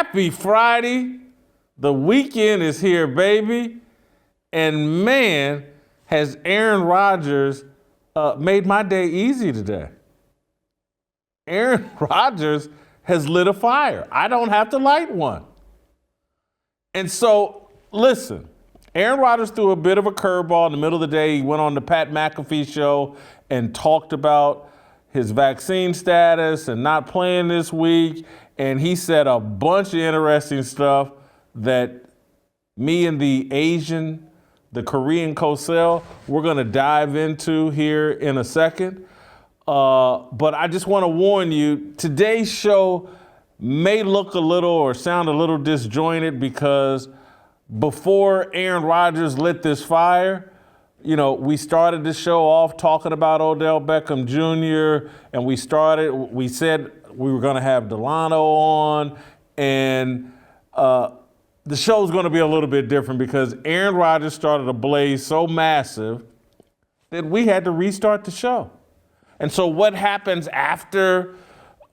Happy Friday. The weekend is here, baby. And man, has Aaron Rodgers made my day easy today. Aaron Rodgers has lit a fire. I don't have to light one. And so, listen, Aaron Rodgers threw a bit of a curveball in the middle of the day. He went on the Pat McAfee Show and talked about his vaccine status and not playing this week. And he said a bunch of interesting stuff that me and the Korean Cosell, we're going to dive into here in a second. But I just want to warn you, today's show may look a little or sound a little disjointed because before Aaron Rodgers lit this fire, we started the show off talking about Odell Beckham Jr. and we said we were going to have Delano on, and the show's going to be a little bit different because Aaron Rodgers started a blaze so massive that we had to restart the show. And so what happens after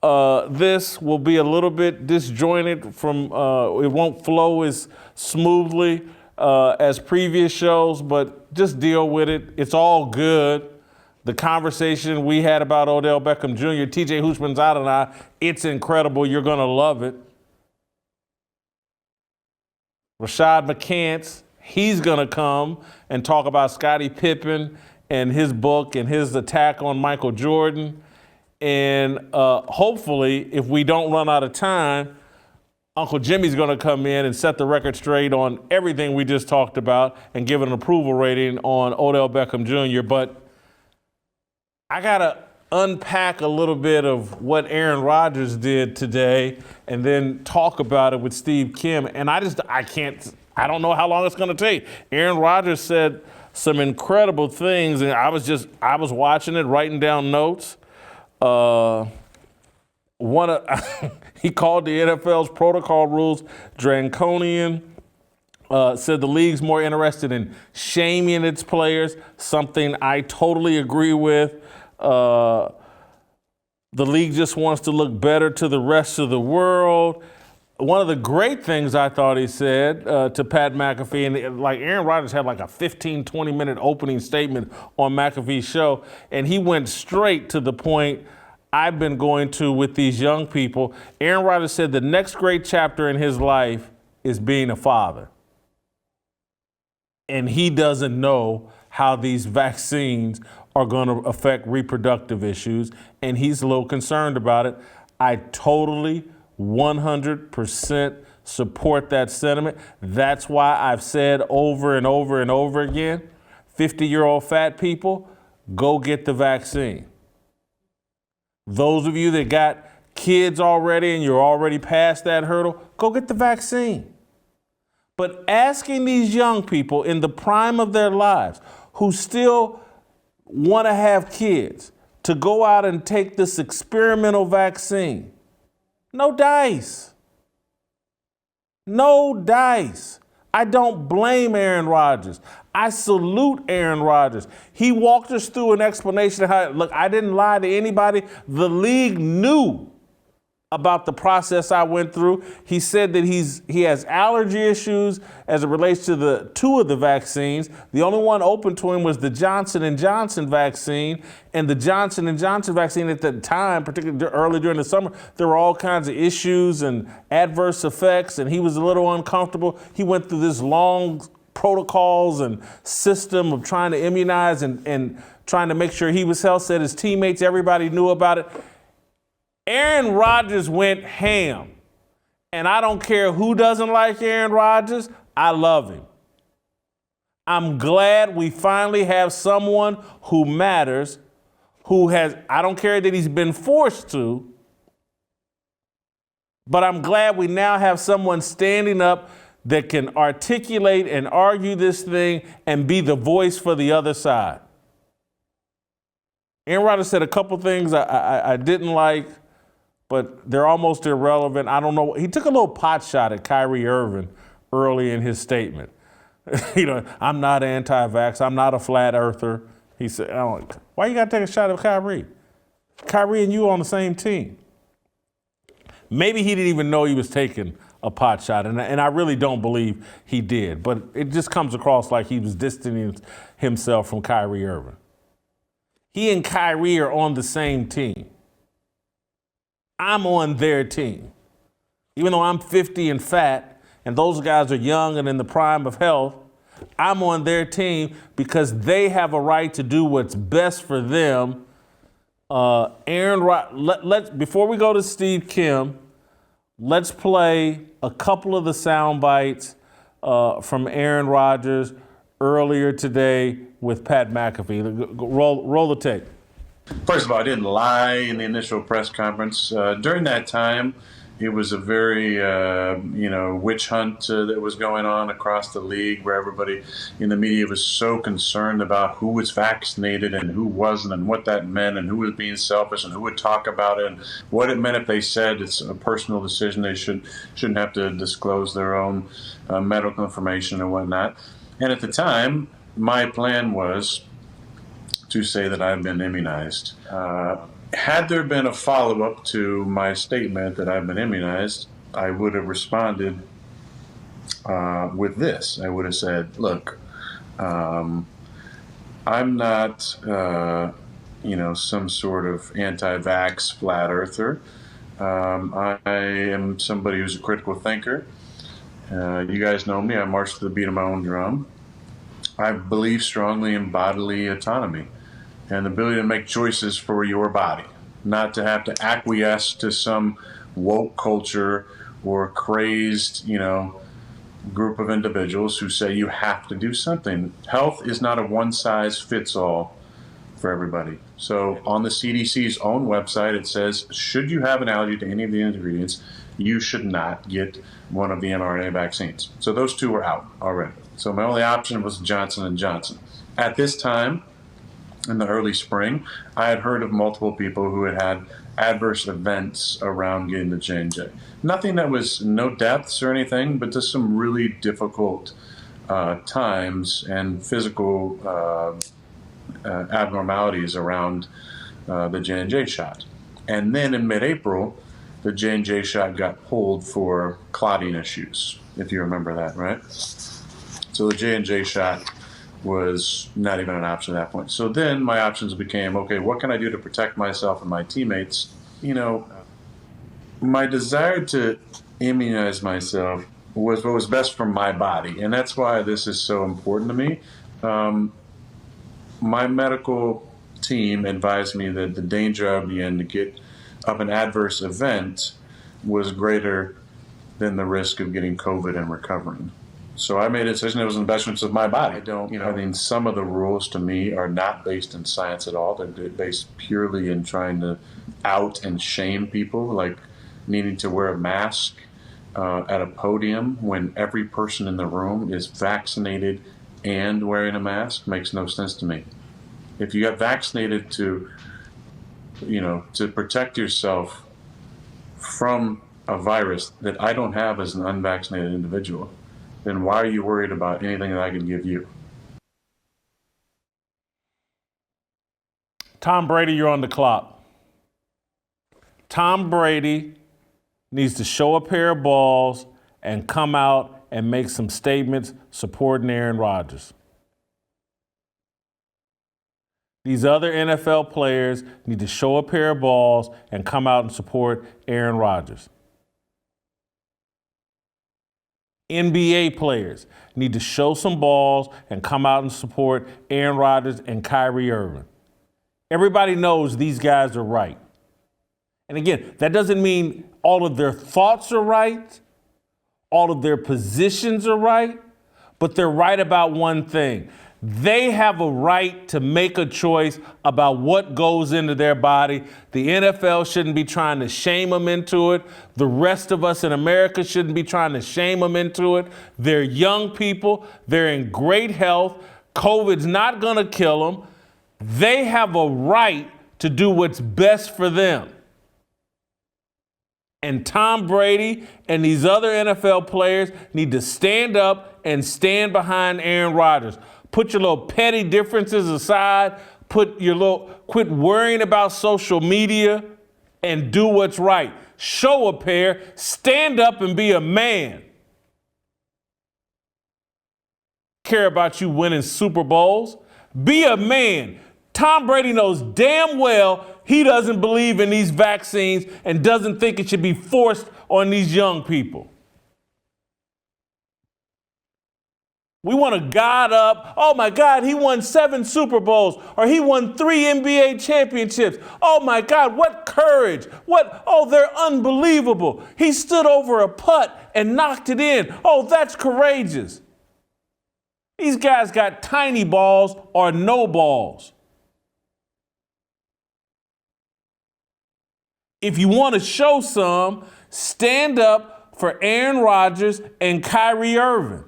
this will be a little bit disjointed from, it won't flow as smoothly as previous shows, but just deal with it. It's all good. The conversation we had about Odell Beckham Jr., T.J. Houshmandzadeh and I, it's incredible. You're going to love it. Rashad McCants, he's going to come and talk about Scottie Pippen and his book and his attack on Michael Jordan. And hopefully, if we don't run out of time, Uncle Jimmy's going to come in and set the record straight on everything we just talked about and give an approval rating on Odell Beckham Jr. But I got to unpack a little bit of what Aaron Rodgers did today and then talk about it with Steve Kim. And I don't know how long it's going to take. Aaron Rodgers said some incredible things, and I was watching it, writing down notes. He called the NFL's protocol rules draconian, said the league's more interested in shaming its players, something I totally agree with. The league just wants to look better to the rest of the world. One of the great things I thought he said to Pat McAfee, and like Aaron Rodgers had like a 15, 20-minute opening statement on McAfee's show, and he went straight to the point I've been going to with these young people. Aaron Rodgers said the next great chapter in his life is being a father. And he doesn't know how these vaccines are going to affect reproductive issues, and he's a little concerned about it. I totally 100% support that sentiment. That's why I've said over and over and over again, 50-year-old fat people, go get the vaccine. Those of you that got kids already and you're already past that hurdle, go get the vaccine. But asking these young people in the prime of their lives who still want to have kids to go out and take this experimental vaccine, no dice. No dice. I don't blame Aaron Rodgers. I salute Aaron Rodgers. He walked us through an explanation of how, look, I didn't lie to anybody. The league knew about the process I went through. He said that he has allergy issues as it relates to the two of the vaccines. The only one open to him was the Johnson & Johnson vaccine. And the Johnson & Johnson vaccine at the time, particularly early during the summer, there were all kinds of issues and adverse effects, and he was a little uncomfortable. He went through this long protocols and system of trying to immunize and trying to make sure he was healthy. Said his teammates, everybody knew about it. Aaron Rodgers went ham. And I don't care who doesn't like Aaron Rodgers, I love him. I'm glad we finally have someone who matters, I don't care that he's been forced to, but I'm glad we now have someone standing up that can articulate and argue this thing and be the voice for the other side. Aaron Rodgers said a couple things I didn't like, but they're almost irrelevant. I don't know. He took a little pot shot at Kyrie Irving early in his statement. I'm not anti-vax. I'm not a flat earther. He said, why you got to take a shot at Kyrie? Kyrie and you on the same team. Maybe he didn't even know he was taking a pot shot. And I really don't believe he did. But it just comes across like he was distancing himself from Kyrie Irving. He and Kyrie are on the same team. I'm on their team. Even though I'm 50 and fat, and those guys are young and in the prime of health, I'm on their team because they have a right to do what's best for them. Before we go to Steve Kim, let's play a couple of the sound bites from Aaron Rodgers earlier today with Pat McAfee. Roll the tape. First of all, I didn't lie in the initial press conference. During that time, it was a very, witch hunt that was going on across the league, where everybody in the media was so concerned about who was vaccinated and who wasn't, and what that meant, and who was being selfish, and who would talk about it, and what it meant if they said it's a personal decision. They shouldn't have to disclose their own medical information and whatnot. And at the time, my plan was to say that I've been immunized. Had there been a follow-up to my statement that I've been immunized, I would have responded with this. I would have said, look, I'm not, some sort of anti-vax flat earther. I am somebody who's a critical thinker. You guys know me. I march to the beat of my own drum. I believe strongly in bodily autonomy and the ability to make choices for your body, not to have to acquiesce to some woke culture or crazed, group of individuals who say you have to do something. Health is not a one-size-fits-all for everybody. So on the CDC's own website, it says, should you have an allergy to any of the ingredients, you should not get one of the mRNA vaccines. So those two were out already. So my only option was Johnson & Johnson. At this time, in the early spring, I had heard of multiple people who had adverse events around getting the J&J. Nothing that was no deaths or anything, but just some really difficult times and physical abnormalities around the J&J shot. And then in mid-April, the J&J shot got pulled for clotting issues, if you remember that, right? So the J&J shot was not even an option at that point. So then my options became, okay, what can I do to protect myself and my teammates? My desire to immunize myself was what was best for my body, and that's why this is so important to me. My medical team advised me that the danger I would be in to get of an adverse event was greater than the risk of getting COVID and recovering. So I made a decision that was in the best interest of my body. I think some of the rules to me are not based in science at all. They're based purely in trying to out and shame people, like needing to wear a mask at a podium when every person in the room is vaccinated and wearing a mask makes no sense to me. If you got vaccinated to protect yourself from a virus that I don't have as an unvaccinated individual, then why are you worried about anything that I can give you? Tom Brady, you're on the clock. Tom Brady needs to show a pair of balls and come out and make some statements supporting Aaron Rodgers. These other NFL players need to show a pair of balls and come out and support Aaron Rodgers. NBA players need to show some balls and come out and support Aaron Rodgers and Kyrie Irving. Everybody knows these guys are right. And again, that doesn't mean all of their thoughts are right, all of their positions are right, but they're right about one thing. They have a right to make a choice about what goes into their body. The NFL shouldn't be trying to shame them into it. The rest of us in America shouldn't be trying to shame them into it. They're young people. They're in great health. COVID's not going to kill them. They have a right to do what's best for them. And Tom Brady and these other NFL players need to stand up and stand behind Aaron Rodgers. Put your little petty differences aside. Quit worrying about social media and do what's right. show a pair, stand up and be a man. Care about you winning Super Bowls. Be a man. Tom Brady knows damn well he doesn't believe in these vaccines and doesn't think it should be forced on these young people. We want to God up. Oh my God, he won 7 Super Bowls, or he won 3 NBA championships. Oh my God, what courage. They're unbelievable. He stood over a putt and knocked it in. Oh, that's courageous. These guys got tiny balls or no balls. If you want to show some, stand up for Aaron Rodgers and Kyrie Irving.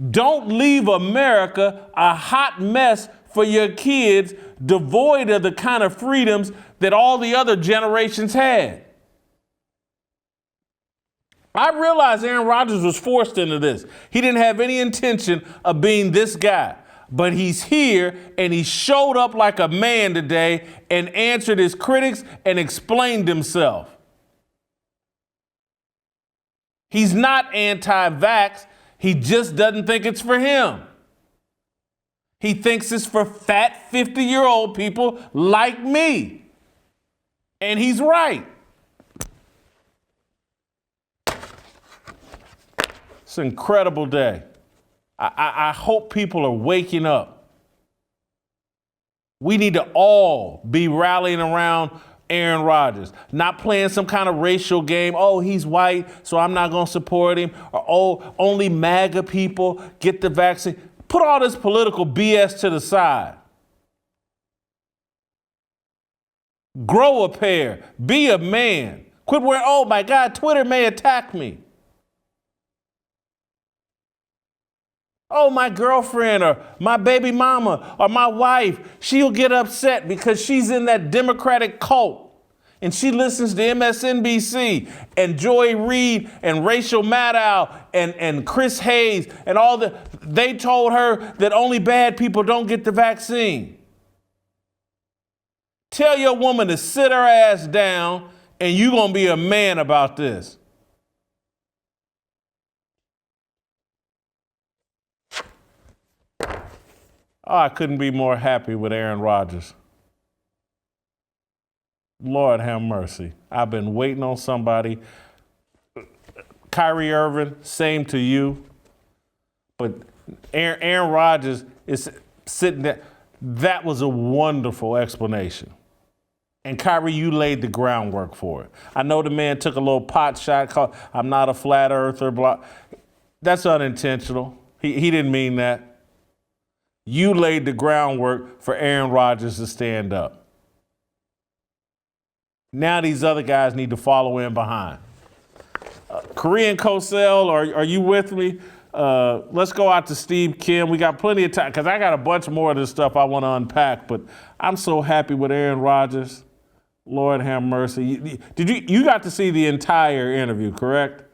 Don't leave America a hot mess for your kids, devoid of the kind of freedoms that all the other generations had. I realize Aaron Rodgers was forced into this. He didn't have any intention of being this guy, but he's here and he showed up like a man today and answered his critics and explained himself. He's not anti-vax. He just doesn't think it's for him. He thinks it's for fat 50-year-old people like me. And he's right. It's an incredible day. I hope people are waking up. We need to all be rallying around Aaron Rodgers, not playing some kind of racial game. Oh, he's white, so I'm not going to support him. Or, oh, only MAGA people get the vaccine. Put all this political BS to the side. Grow a pair. Be a man. Quit wearing, oh my God, Twitter may attack me. Oh, my girlfriend or my baby mama or my wife, she'll get upset because she's in that Democratic cult and she listens to MSNBC and Joy Reid and Rachel Maddow and Chris Hayes and they told her that only bad people don't get the vaccine. Tell your woman to sit her ass down and you're going to be a man about this. Oh, I couldn't be more happy with Aaron Rodgers. Lord have mercy. I've been waiting on somebody. Kyrie Irving, same to you. But Aaron Rodgers is sitting there. That was a wonderful explanation. And Kyrie, you laid the groundwork for it. I know the man took a little pot shot called, I'm not a flat earther, blah. That's unintentional. He didn't mean that. You laid the groundwork for Aaron Rodgers to stand up. Now these other guys need to follow in behind. Korean Cosell, are you with me? Let's go out to Steve Kim. We got plenty of time because I got a bunch more of this stuff I want to unpack, but I'm so happy with Aaron Rodgers. Lord have mercy. You got to see the entire interview, correct?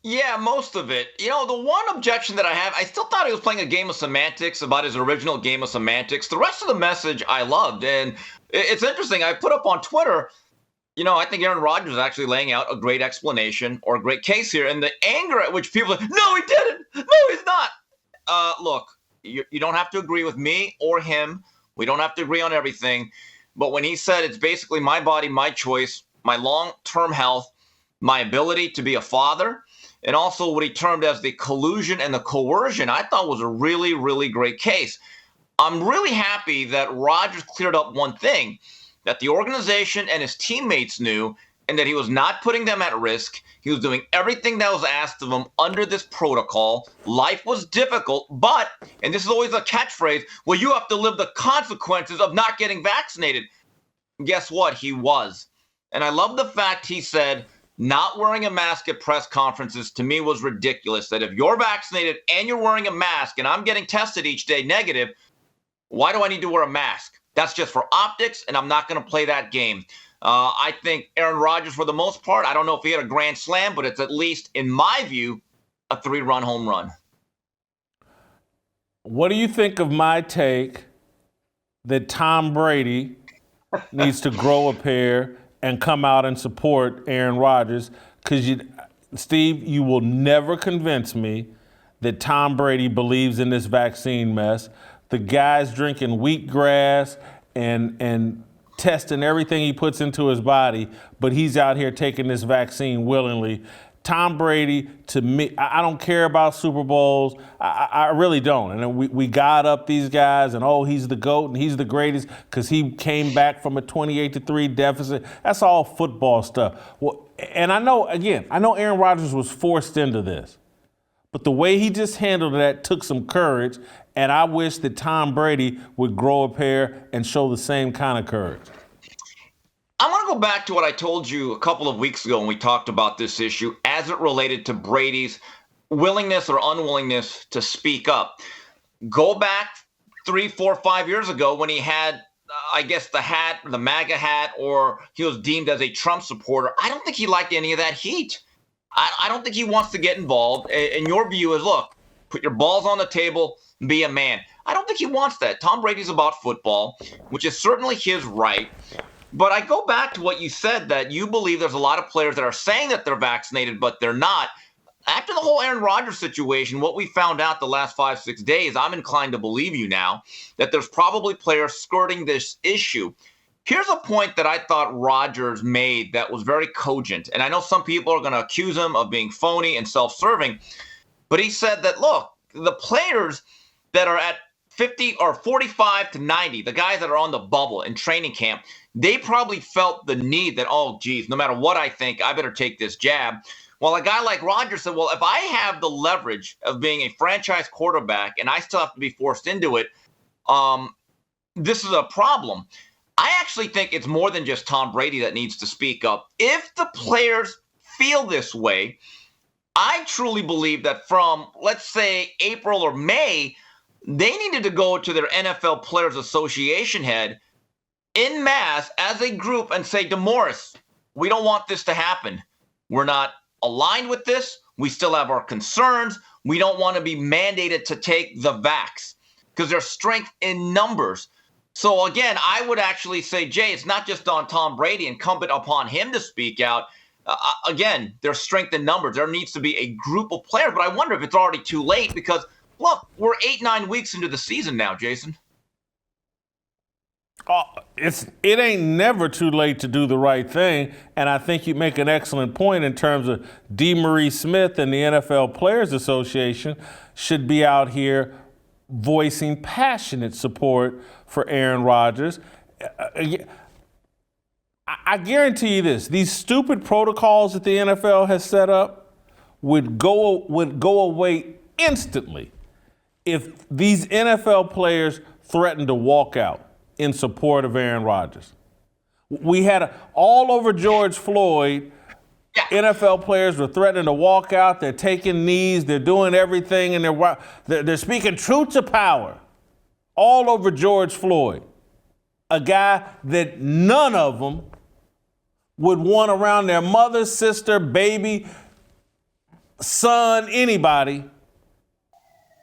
Yeah, most of it. You know, the one objection that I have, I still thought he was playing a game of semantics about his original game of semantics. The rest of the message I loved. And it's interesting. I put up on Twitter, you know, I think Aaron Rodgers is actually laying out a great explanation or a great case here. And the anger at which people are like, no, he didn't. No, he's not. Look, you don't have to agree with me or him. We don't have to agree on everything. But when he said it's basically my body, my choice, my long-term health, my ability to be a father, and also what he termed as the collusion and the coercion, I thought was a really, really great case. I'm really happy that Rodgers cleared up one thing, that the organization and his teammates knew, and that he was not putting them at risk. He was doing everything that was asked of him under this protocol. Life was difficult, but, and this is always a catchphrase, well, you have to live the consequences of not getting vaccinated. Guess what? He was. And I love the fact he said, not wearing a mask at press conferences to me was ridiculous. That if you're vaccinated and you're wearing a mask and I'm getting tested each day negative, why do I need to wear a mask? That's just for optics, and I'm not going to play that game. I think Aaron Rodgers, for the most part, I don't know if he had a grand slam, but it's at least, in my view, a 3-run home run. What do you think of my take that Tom Brady needs to grow a pair and come out and support Aaron Rodgers, because Steve, you will never convince me that Tom Brady believes in this vaccine mess. The guy's drinking wheatgrass and testing everything he puts into his body, but he's out here taking this vaccine willingly. Tom Brady, to me, I don't care about Super Bowls. I really don't. And we got up these guys and, he's the GOAT and he's the greatest because he came back from a 28-3 deficit. That's all football stuff. Well, and I know Aaron Rodgers was forced into this. But the way he just handled that took some courage, and I wish that Tom Brady would grow a pair and show the same kind of courage. I want to go back to what I told you a couple of weeks ago when we talked about this issue as it related to Brady's willingness or unwillingness to speak up. Go back 3, 4, 5 years ago when he had, I guess, the hat, the MAGA hat, or he was deemed as a Trump supporter. I don't think he liked any of that heat. I don't think he wants to get involved. And your view is, look, put your balls on the table, be a man. I don't think he wants that. Tom Brady's about football, which is certainly his right. But I go back to what you said, that you believe there's a lot of players that are saying that they're vaccinated, but they're not. After the whole Aaron Rodgers situation, what we found out the last 5-6 days, I'm inclined to believe you now, that there's probably players skirting this issue. Here's a point that I thought Rodgers made that was very cogent. And I know some people are going to accuse him of being phony and self-serving, but he said that, look, the players that are at 50 or 45 to 90, the guys that are on the bubble in training camp, they probably felt the need that, no matter what I think, I better take this jab. Well, a guy like Rodgers said, well, if I have the leverage of being a franchise quarterback and I still have to be forced into it, this is a problem. I actually think it's more than just Tom Brady that needs to speak up. If the players feel this way, I truly believe that from, let's say, April or May, they needed to go to their NFL Players Association head en masse as a group and say, DeMorris, we don't want this to happen. We're not aligned with this. We still have our concerns. We don't want to be mandated to take the vax because there's strength in numbers. So again, I would actually say, Jay, it's not just on Tom Brady, incumbent upon him to speak out. Again, there's strength in numbers. There needs to be a group of players, but I wonder if it's already too late because, look, we're 8-9 weeks into the season now, Jason. It ain't never too late to do the right thing, and I think you make an excellent point in terms of DeMaurice Smith and the NFL Players Association should be out here voicing passionate support for Aaron Rodgers. I guarantee you this, these stupid protocols that the NFL has set up would go away instantly if these NFL players threatened to walk out in support of Aaron Rodgers. We had all over George Floyd, NFL players were threatening to walk out. They're taking knees. They're doing everything, and they're speaking truth to power all over George Floyd, a guy that none of them would want around their mother, sister, baby, son, anybody.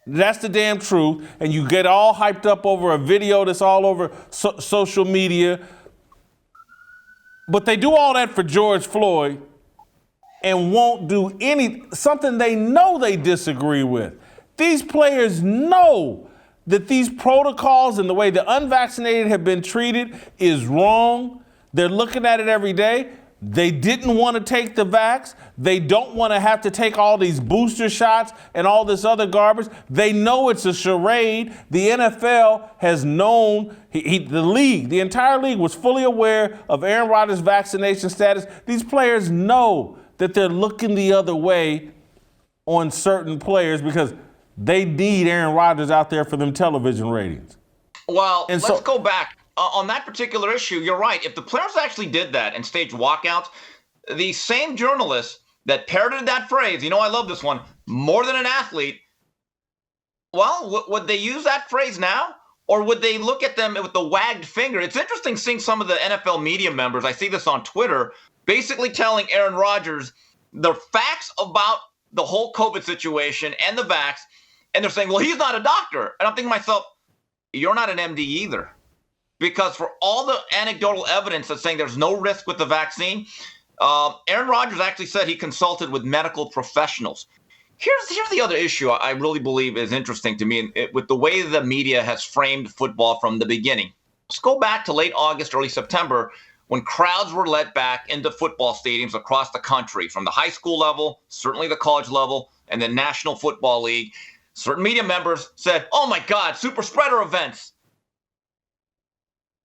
That's the damn truth. And you get all hyped up over a video that's all over social media. But they do all that for George Floyd and won't do something they know they disagree with. These players know that these protocols and the way the unvaccinated have been treated is wrong. They're looking at it every day. They didn't want to take the vax. They don't want to have to take all these booster shots and all this other garbage. They know it's a charade. The NFL has known, the entire league was fully aware of Aaron Rodgers' vaccination status. These players know that they're looking the other way on certain players because they need Aaron Rodgers out there for them television ratings. Well, let's go back. On that particular issue, you're right. If the players actually did that and staged walkouts, the same journalists that parroted that phrase, I love this one, more than an athlete, well, would they use that phrase now? Or would they look at them with the wagged finger? It's interesting seeing some of the NFL media members, I see this on Twitter, basically telling Aaron Rodgers the facts about the whole COVID situation and the vax, and they're saying, well, he's not a doctor. And I'm thinking to myself, you're not an MD either. because for all the anecdotal evidence that's saying there's no risk with the vaccine, Aaron Rodgers actually said he consulted with medical professionals. Here's the other issue I really believe is interesting to me with the way the media has framed football from the beginning. Let's go back to late August, early September, when crowds were let back into football stadiums across the country, from the high school level, certainly the college level, and the National Football League. Certain media members said, oh my God, super spreader events.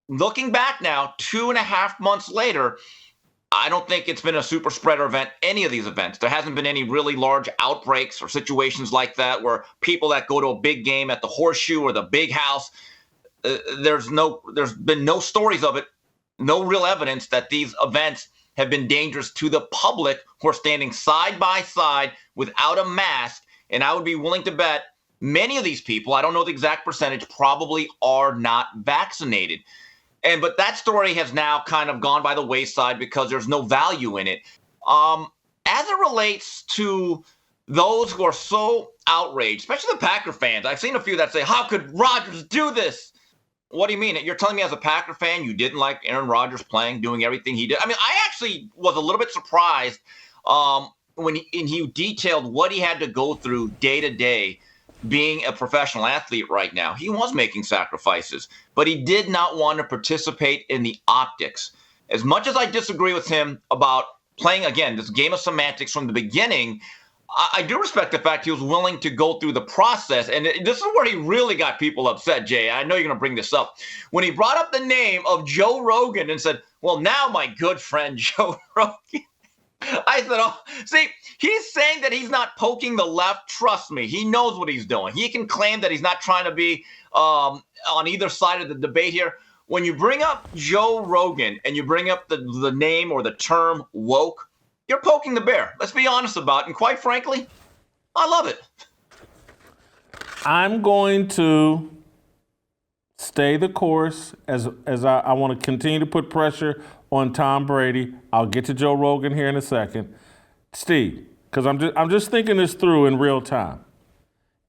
Looking back now, 2.5 months later, I don't think it's been a super spreader event, any of these events. There hasn't been any really large outbreaks or situations like that where people that go to a big game at the Horseshoe or the Big House, there's been no stories of it, no real evidence that these events have been dangerous to the public who are standing side by side without a mask. And I would be willing to bet many of these people, I don't know the exact percentage, probably are not vaccinated. But that story has now kind of gone by the wayside because there's no value in it. As it relates to those who are so outraged, especially the Packer fans, I've seen a few that say, how could Rodgers do this? What do you mean? You're telling me as a Packer fan you didn't like Aaron Rodgers playing, doing everything he did? I mean, I actually was a little bit surprised when he detailed what he had to go through day to day being a professional athlete right now. He was making sacrifices, but he did not want to participate in the optics. As much as I disagree with him about playing, again, this game of semantics from the beginning, I do respect the fact he was willing to go through the process. And this is where he really got people upset, Jay. I know you're going to bring this up. When he brought up the name of Joe Rogan and said, well, now my good friend Joe Rogan. I said, oh, see, he's saying that he's not poking the left. Trust me, he knows what he's doing. He can claim that he's not trying to be on either side of the debate here. When you bring up Joe Rogan and you bring up the name or the term woke, you're poking the bear. Let's be honest about it. And quite frankly, I love it. I'm going to stay the course as I want to continue to put pressure on Tom Brady. I'll get to Joe Rogan here in a second. Steve, because I'm just thinking this through in real time.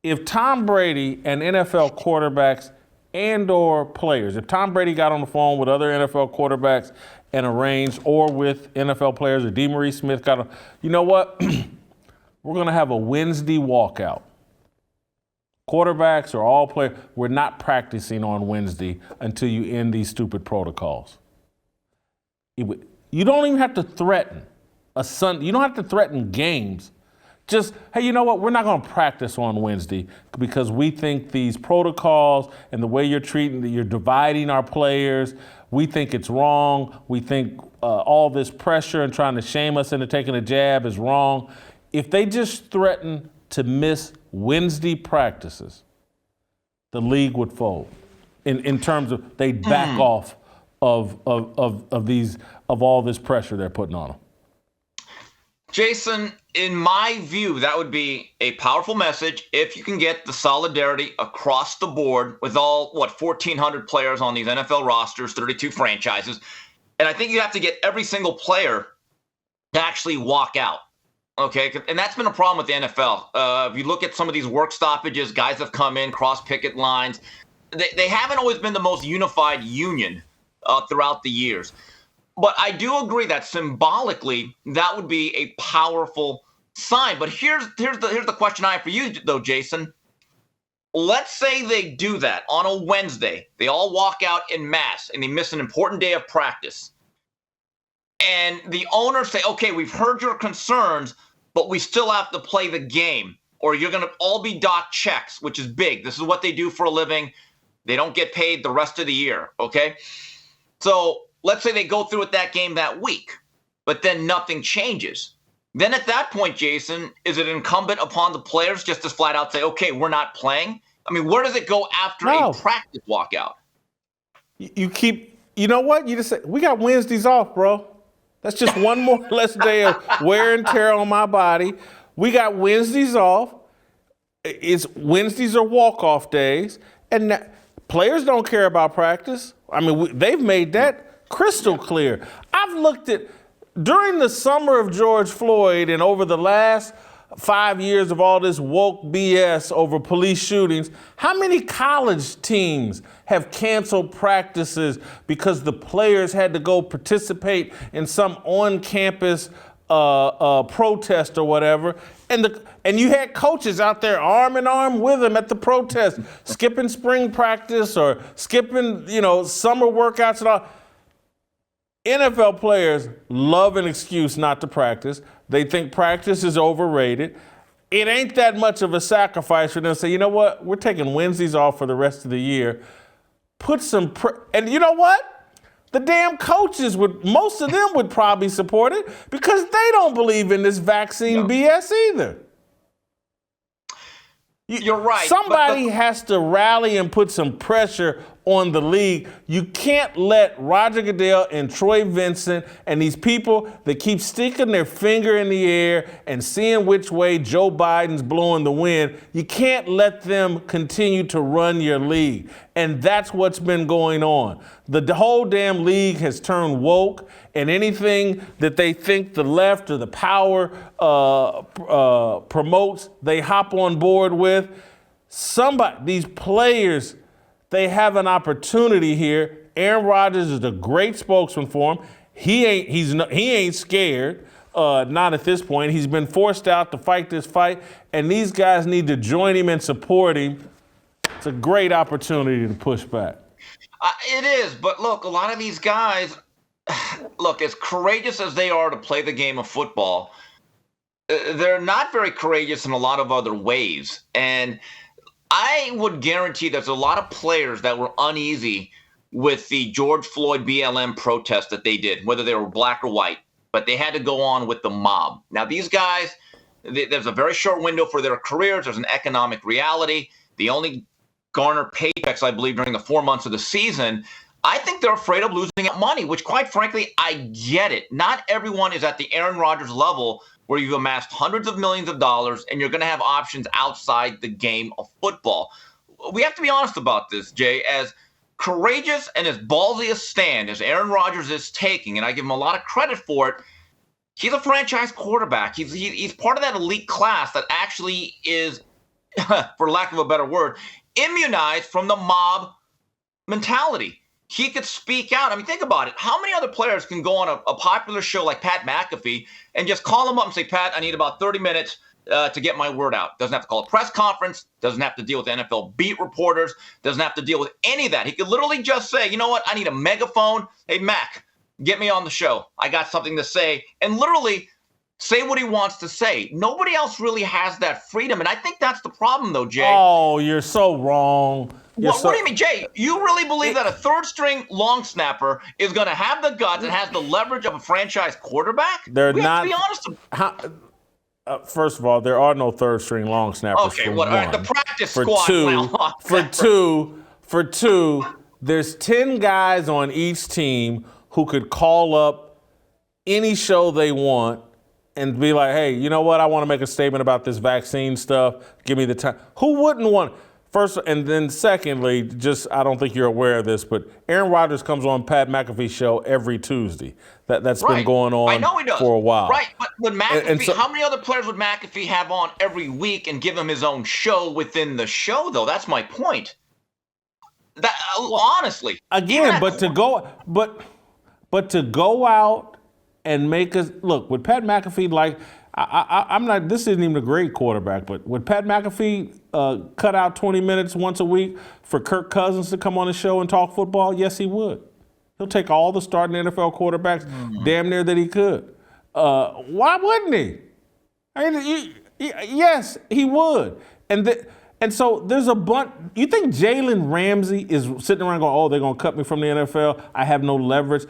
If Tom Brady and NFL quarterbacks and or players, if Tom Brady got on the phone with other NFL quarterbacks and arranged, or with NFL players, or DeMaurice Smith got on, you know what? We're going to have a Wednesday walkout. Quarterbacks or all players, we're not practicing on Wednesday until you end these stupid protocols. You don't even have to threaten you don't have to threaten games. Just, hey, you know what? We're not going to practice on Wednesday because we think these protocols and the way you're dividing our players, we think it's wrong. We think all this pressure and trying to shame us into taking a jab is wrong. If they just threaten to miss Wednesday practices, the league would fold in terms of they'd back off of all this pressure they're putting on them. Jason, in my view, that would be a powerful message if you can get the solidarity across the board with all, 1,400 players on these NFL rosters, 32 franchises. And I think you have to get every single player to actually walk out. Okay, and that's been a problem with the NFL. If you look at some of these work stoppages, guys have come in, cross picket lines. They haven't always been the most unified union throughout the years. But I do agree that symbolically, that would be a powerful sign. But here's the question I have for you, though, Jason. Let's say they do that on a Wednesday. They all walk out en masse, and they miss an important day of practice. And the owners say, okay, we've heard your concerns, but we still have to play the game. Or you're going to all be docked checks, which is big. This is what they do for a living. They don't get paid the rest of the year, okay? So let's say they go through with that game that week, but then nothing changes. Then at that point, Jason, is it incumbent upon the players just to flat out say, okay, we're not playing? I mean, where does it go after a practice walkout? You know what? You just say, we got Wednesdays off, bro. That's just one more less day of wear and tear on my body. We got Wednesdays off. Wednesdays are walk-off days. And players don't care about practice. I mean, they've made that crystal clear. I've looked at, during the summer of George Floyd and over the last 5 years of all this woke BS over police shootings, how many college teams have canceled practices because the players had to go participate in some on-campus protest or whatever, and you had coaches out there arm in arm with them at the protest, skipping spring practice or skipping, summer workouts and all. NFL players love an excuse not to practice. They think practice is overrated. It ain't that much of a sacrifice for them to say, you know what, we're taking Wednesdays off for the rest of the year. And you know what? The damn coaches most of them would probably support it because they don't believe in this vaccine BS either. You're right. Somebody has to rally and put some pressure on the league. You can't let Roger Goodell and Troy Vincent and these people that keep sticking their finger in the air and seeing which way Joe Biden's blowing the wind, you can't let them continue to run your league. And that's what's been going on. The whole damn league has turned woke, and anything that they think the left or the power promotes, they hop on board with. These players, they have an opportunity here. Aaron Rodgers is a great spokesman for him. He ain't scared, not at this point. He's been forced out to fight this fight, and these guys need to join him and support him. It's a great opportunity to push back. It is, but look, a lot of these guys, look, as courageous as they are to play the game of football, they're not very courageous in a lot of other ways. And I would guarantee there's a lot of players that were uneasy with the George Floyd BLM protest that they did, whether they were black or white, but they had to go on with the mob. Now, these guys, there's a very short window for their careers. There's an economic reality. They only garner paychecks, I believe, during the 4 months of the season. I think they're afraid of losing out money, which, quite frankly, I get it. Not everyone is at the Aaron Rodgers level where you've amassed hundreds of millions of dollars and you're going to have options outside the game of football. We have to be honest about this, Jay. As courageous and as ballsy a stand as Aaron Rodgers is taking, and I give him a lot of credit for it, he's a franchise quarterback. He's part of that elite class that actually is, for lack of a better word, immunized from the mob mentality. He could speak out. I mean, think about it. How many other players can go on a popular show like Pat McAfee and just call him up and say, Pat, I need about 30 minutes to get my word out? Doesn't have to call a press conference, doesn't have to deal with NFL beat reporters, doesn't have to deal with any of that. He could literally just say, you know what, I need a megaphone. Hey, Mac, get me on the show. I got something to say. And literally say what he wants to say. Nobody else really has that freedom. And I think that's the problem, though, Jay. Oh, you're so wrong. What do you mean, Jay? You really believe that a third-string long snapper is going to have the guts and has the leverage of a franchise quarterback? They're we not. Have to be honest. First of all, there are no third-string long snappers. Okay, one. The practice for squad. two, for two, there's 10 guys on each team who could call up any show they want and be like, hey, you know what? I want to make a statement about this vaccine stuff. Give me the time. Who wouldn't want? First, and then secondly, I don't think you're aware of this, but Aaron Rodgers comes on Pat McAfee Show every Tuesday. That's been going on I know he does. for a while. Right, but would McAfee, how many other players would McAfee have on every week and give him his own show within the show, though? That's my point. Honestly. Again, but to go out and make us look with Pat McAfee, I'm not. This isn't even a great quarterback, but would Pat McAfee cut out 20 minutes once a week for Kirk Cousins to come on the show and talk football? Yes, he would. He'll take all the starting NFL quarterbacks, damn near that he could. Why wouldn't he? I mean, yes, he would. And so there's a bunch. You think Jalen Ramsey is sitting around going, oh, they're going to cut me from the NFL? I have no leverage.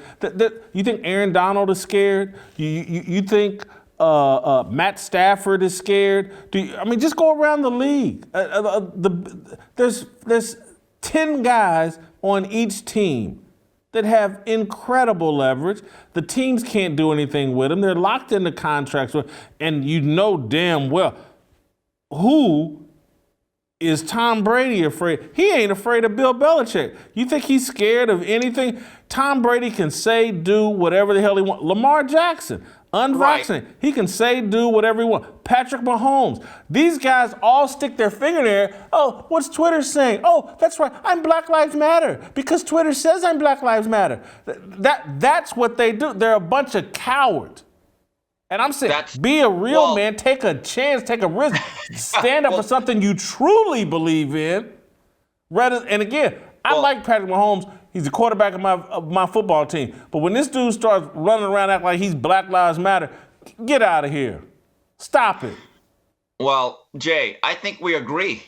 You think Aaron Donald is scared? You think Matt Stafford is scared? Just go around the league. There's 10 guys on each team that have incredible leverage. The teams can't do anything with them. They're locked into contracts. And you know damn well who is Tom Brady afraid? He ain't afraid of Bill Belichick. You think he's scared of anything? Tom Brady can say, do whatever the hell he wants. Lamar Jackson. Unvaccinated. He can say, do whatever he wants. Patrick Mahomes. These guys all stick their finger in there. Oh, what's Twitter saying? Oh, that's right. I'm Black Lives Matter because Twitter says I'm Black Lives Matter. That's what they do. They're a bunch of cowards. And I'm saying, be a real man. Take a chance. Take a risk. Stand up for something you truly believe in. And again, I like Patrick Mahomes. He's the quarterback of my football team. But when this dude starts running around acting like he's Black Lives Matter, get out of here. Stop it. Well, Jay, I think we agree.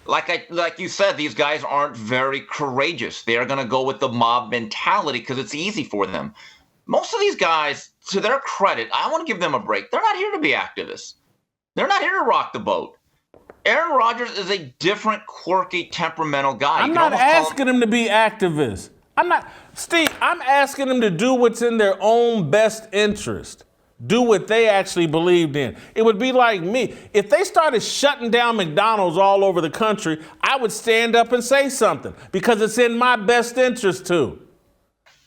Like you said, these guys aren't very courageous. They're going to go with the mob mentality because it's easy for them. Most of these guys, to their credit, I want to give them a break. They're not here to be activists. They're not here to rock the boat. Aaron Rodgers is a different, quirky, temperamental guy. I'm not asking him to be activists. Steve, I'm asking them to do what's in their own best interest. Do what they actually believed in. It would be like me. If they started shutting down McDonald's all over the country, I would stand up and say something because it's in my best interest too.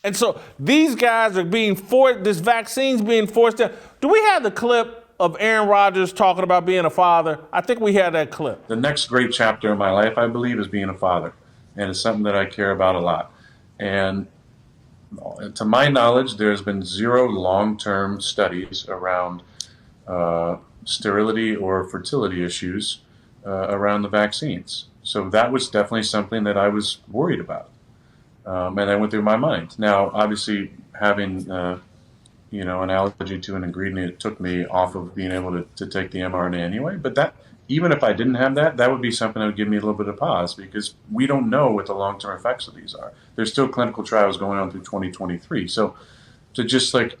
And so these guys are being forced, this vaccine's being forced down. Do we have the clip of Aaron Rodgers talking about being a father? I think we had that clip. The next great chapter in my life, I believe, is being a father. And it's something that I care about a lot. And to my knowledge, there's been zero long-term studies around sterility or fertility issues around the vaccines. So that was definitely something that I was worried about. And that went through my mind. Now, obviously, having an allergy to an ingredient, it took me off of being able to take the mRNA anyway. But that, even if I didn't have that, that would be something that would give me a little bit of pause because we don't know what the long-term effects of these are. There's still clinical trials going on through 2023. So to just like,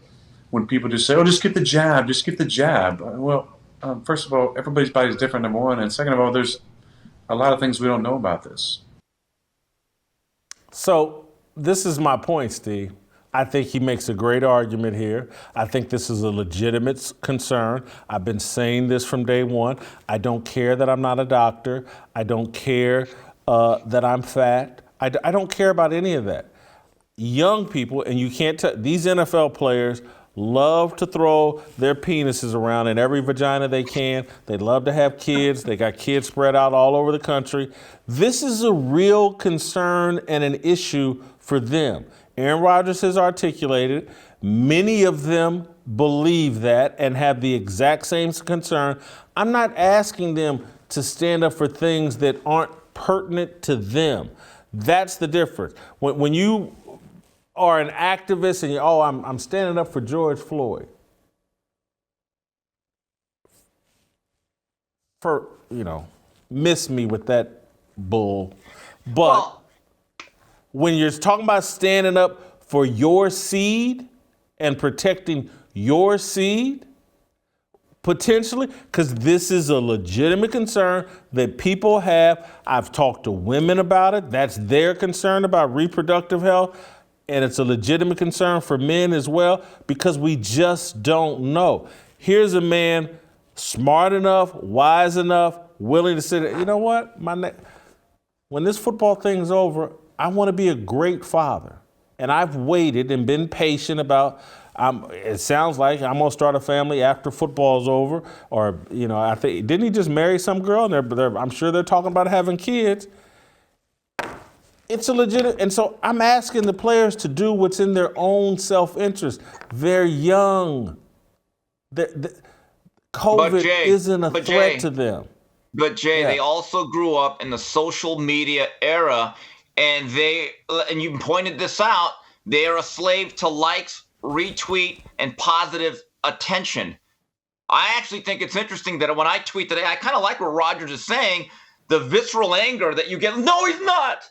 when people just say, oh, just get the jab. Well, first of all, everybody's body is different, number one. And second of all, there's a lot of things we don't know about this. So this is my point, Steve. I think he makes a great argument here. I think this is a legitimate concern. I've been saying this from day one. I don't care that I'm not a doctor. I don't care that I'm fat. I don't care about any of that. Young people, and you can't tell, these NFL players love to throw their penises around in every vagina they can. They love to have kids. They got kids spread out all over the country. This is a real concern and an issue for them. Aaron Rodgers has articulated. Many of them believe that and have the exact same concern. I'm not asking them to stand up for things that aren't pertinent to them. That's the difference. When you are an activist and I'm standing up for George Floyd. Miss me with that bull. But when you're talking about standing up for your seed and protecting your seed, potentially, because this is a legitimate concern that people have. I've talked to women about it. That's their concern about reproductive health. And it's a legitimate concern for men as well, because we just don't know. Here's a man smart enough, wise enough, willing to say, you know what, when this football thing's over, I want to be a great father. And I've waited and been patient about, it sounds like I'm going to start a family after football's over. Or, I think, didn't he just marry some girl? And I'm sure they're talking about having kids. It's a legitimate, and so I'm asking the players to do what's in their own self-interest. They're young. COVID isn't a threat to them. But Jay, they also grew up in the social media era, and you pointed this out, they are a slave to likes, retweet, and positive attention. I actually think it's interesting that when I tweet today, I kind of like what Rodgers is saying, the visceral anger that you get. No, he's not.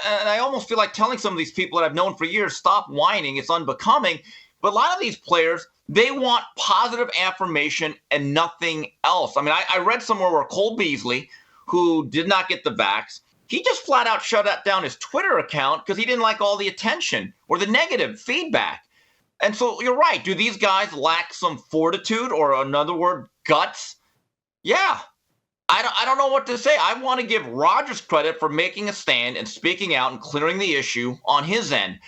And I almost feel like telling some of these people that I've known for years, stop whining. It's unbecoming. But a lot of these players, they want positive affirmation and nothing else. I mean, I read somewhere where Cole Beasley, who did not get the vax, he just flat out shut down his Twitter account because he didn't like all the attention or the negative feedback. And so you're right. Do these guys lack some fortitude, or another word, guts? Yeah. I don't know what to say. I want to give Rodgers credit for making a stand and speaking out and clearing the issue on his end.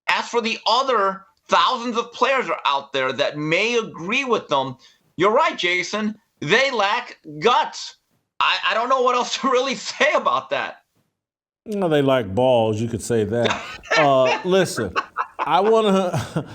As for the other thousands of players are out there that may agree with them. You're right, Jason. They lack guts. I don't know what else to really say about that. No, they like balls. You could say that. Listen, I want to.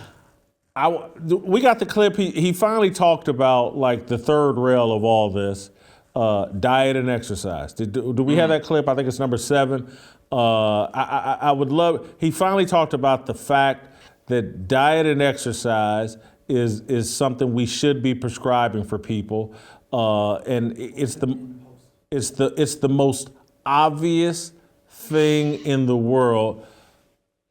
We got the clip. He finally talked about like the third rail of all this, diet and exercise. Do we have that clip? I think it's number 7. I would love. He finally talked about the fact that diet and exercise is something we should be prescribing for people, and it's the most obvious thing in the world.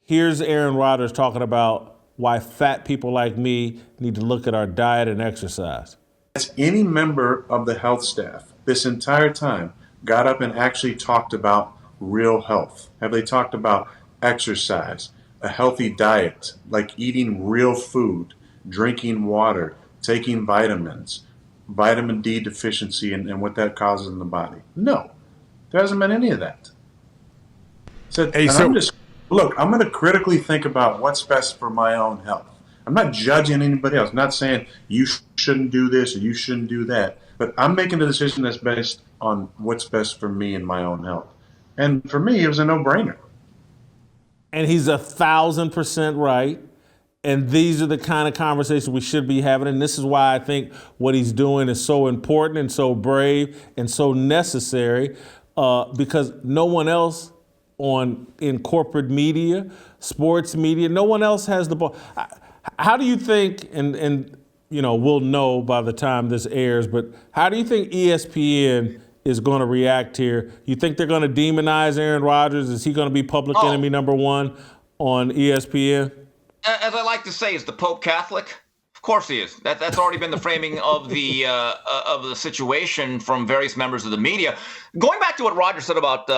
Here's Aaron Rodgers talking about why fat people like me need to look at our diet and exercise. Has any member of the health staff this entire time got up and actually talked about real health? Have they talked about exercise, a healthy diet, like eating real food, drinking water, taking vitamins, vitamin D deficiency and what that causes in the body? No, there hasn't been any of that. I'm going to critically think about what's best for my own health. I'm not judging anybody else. I'm not saying you shouldn't do this or you shouldn't do that. But I'm making a decision that's based on what's best for me and my own health. And for me, it was a no-brainer. And he's 1,000% right. And these are the kind of conversations we should be having. And this is why I think what he's doing is so important and so brave and so necessary, because no one else in corporate media, sports media, no one else has the ball. How do you think, and we'll know by the time this airs, but how do you think ESPN is going to react here? You think they're going to demonize Aaron Rodgers? Is he going to be public enemy number 1 on ESPN? As I like to say, is the Pope Catholic? Of course he is. That's already been the framing of the situation from various members of the media. Going back to what Rodgers said about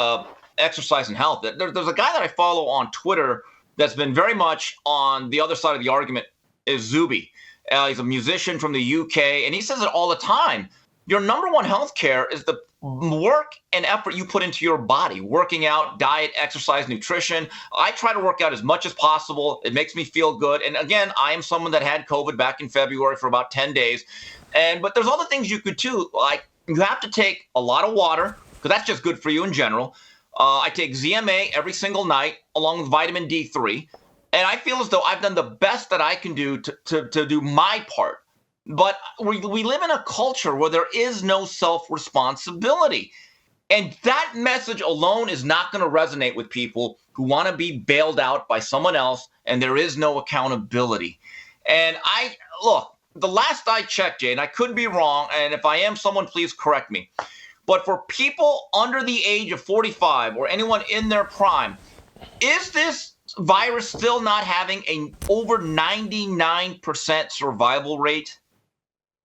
exercise and health, there's a guy that I follow on Twitter that's been very much on the other side of the argument, is Zuby. He's a musician from the UK, and he says it all the time. Your number one health care is the work and effort you put into your body, working out, diet, exercise, nutrition. I try to work out as much as possible. It makes me feel good. And again, I am someone that had COVID back in February for about 10 days. But there's other things you could do, like you have to take a lot of water, because that's just good for you in general. I take ZMA every single night along with vitamin D3. And I feel as though I've done the best that I can do to do my part. But we live in a culture where there is no self-responsibility. And that message alone is not going to resonate with people who want to be bailed out by someone else, and there is no accountability. And the last I checked, Jay, and I could be wrong, and if I am, someone please correct me. But for people under the age of 45 or anyone in their prime, is this virus still not having an over 99% survival rate?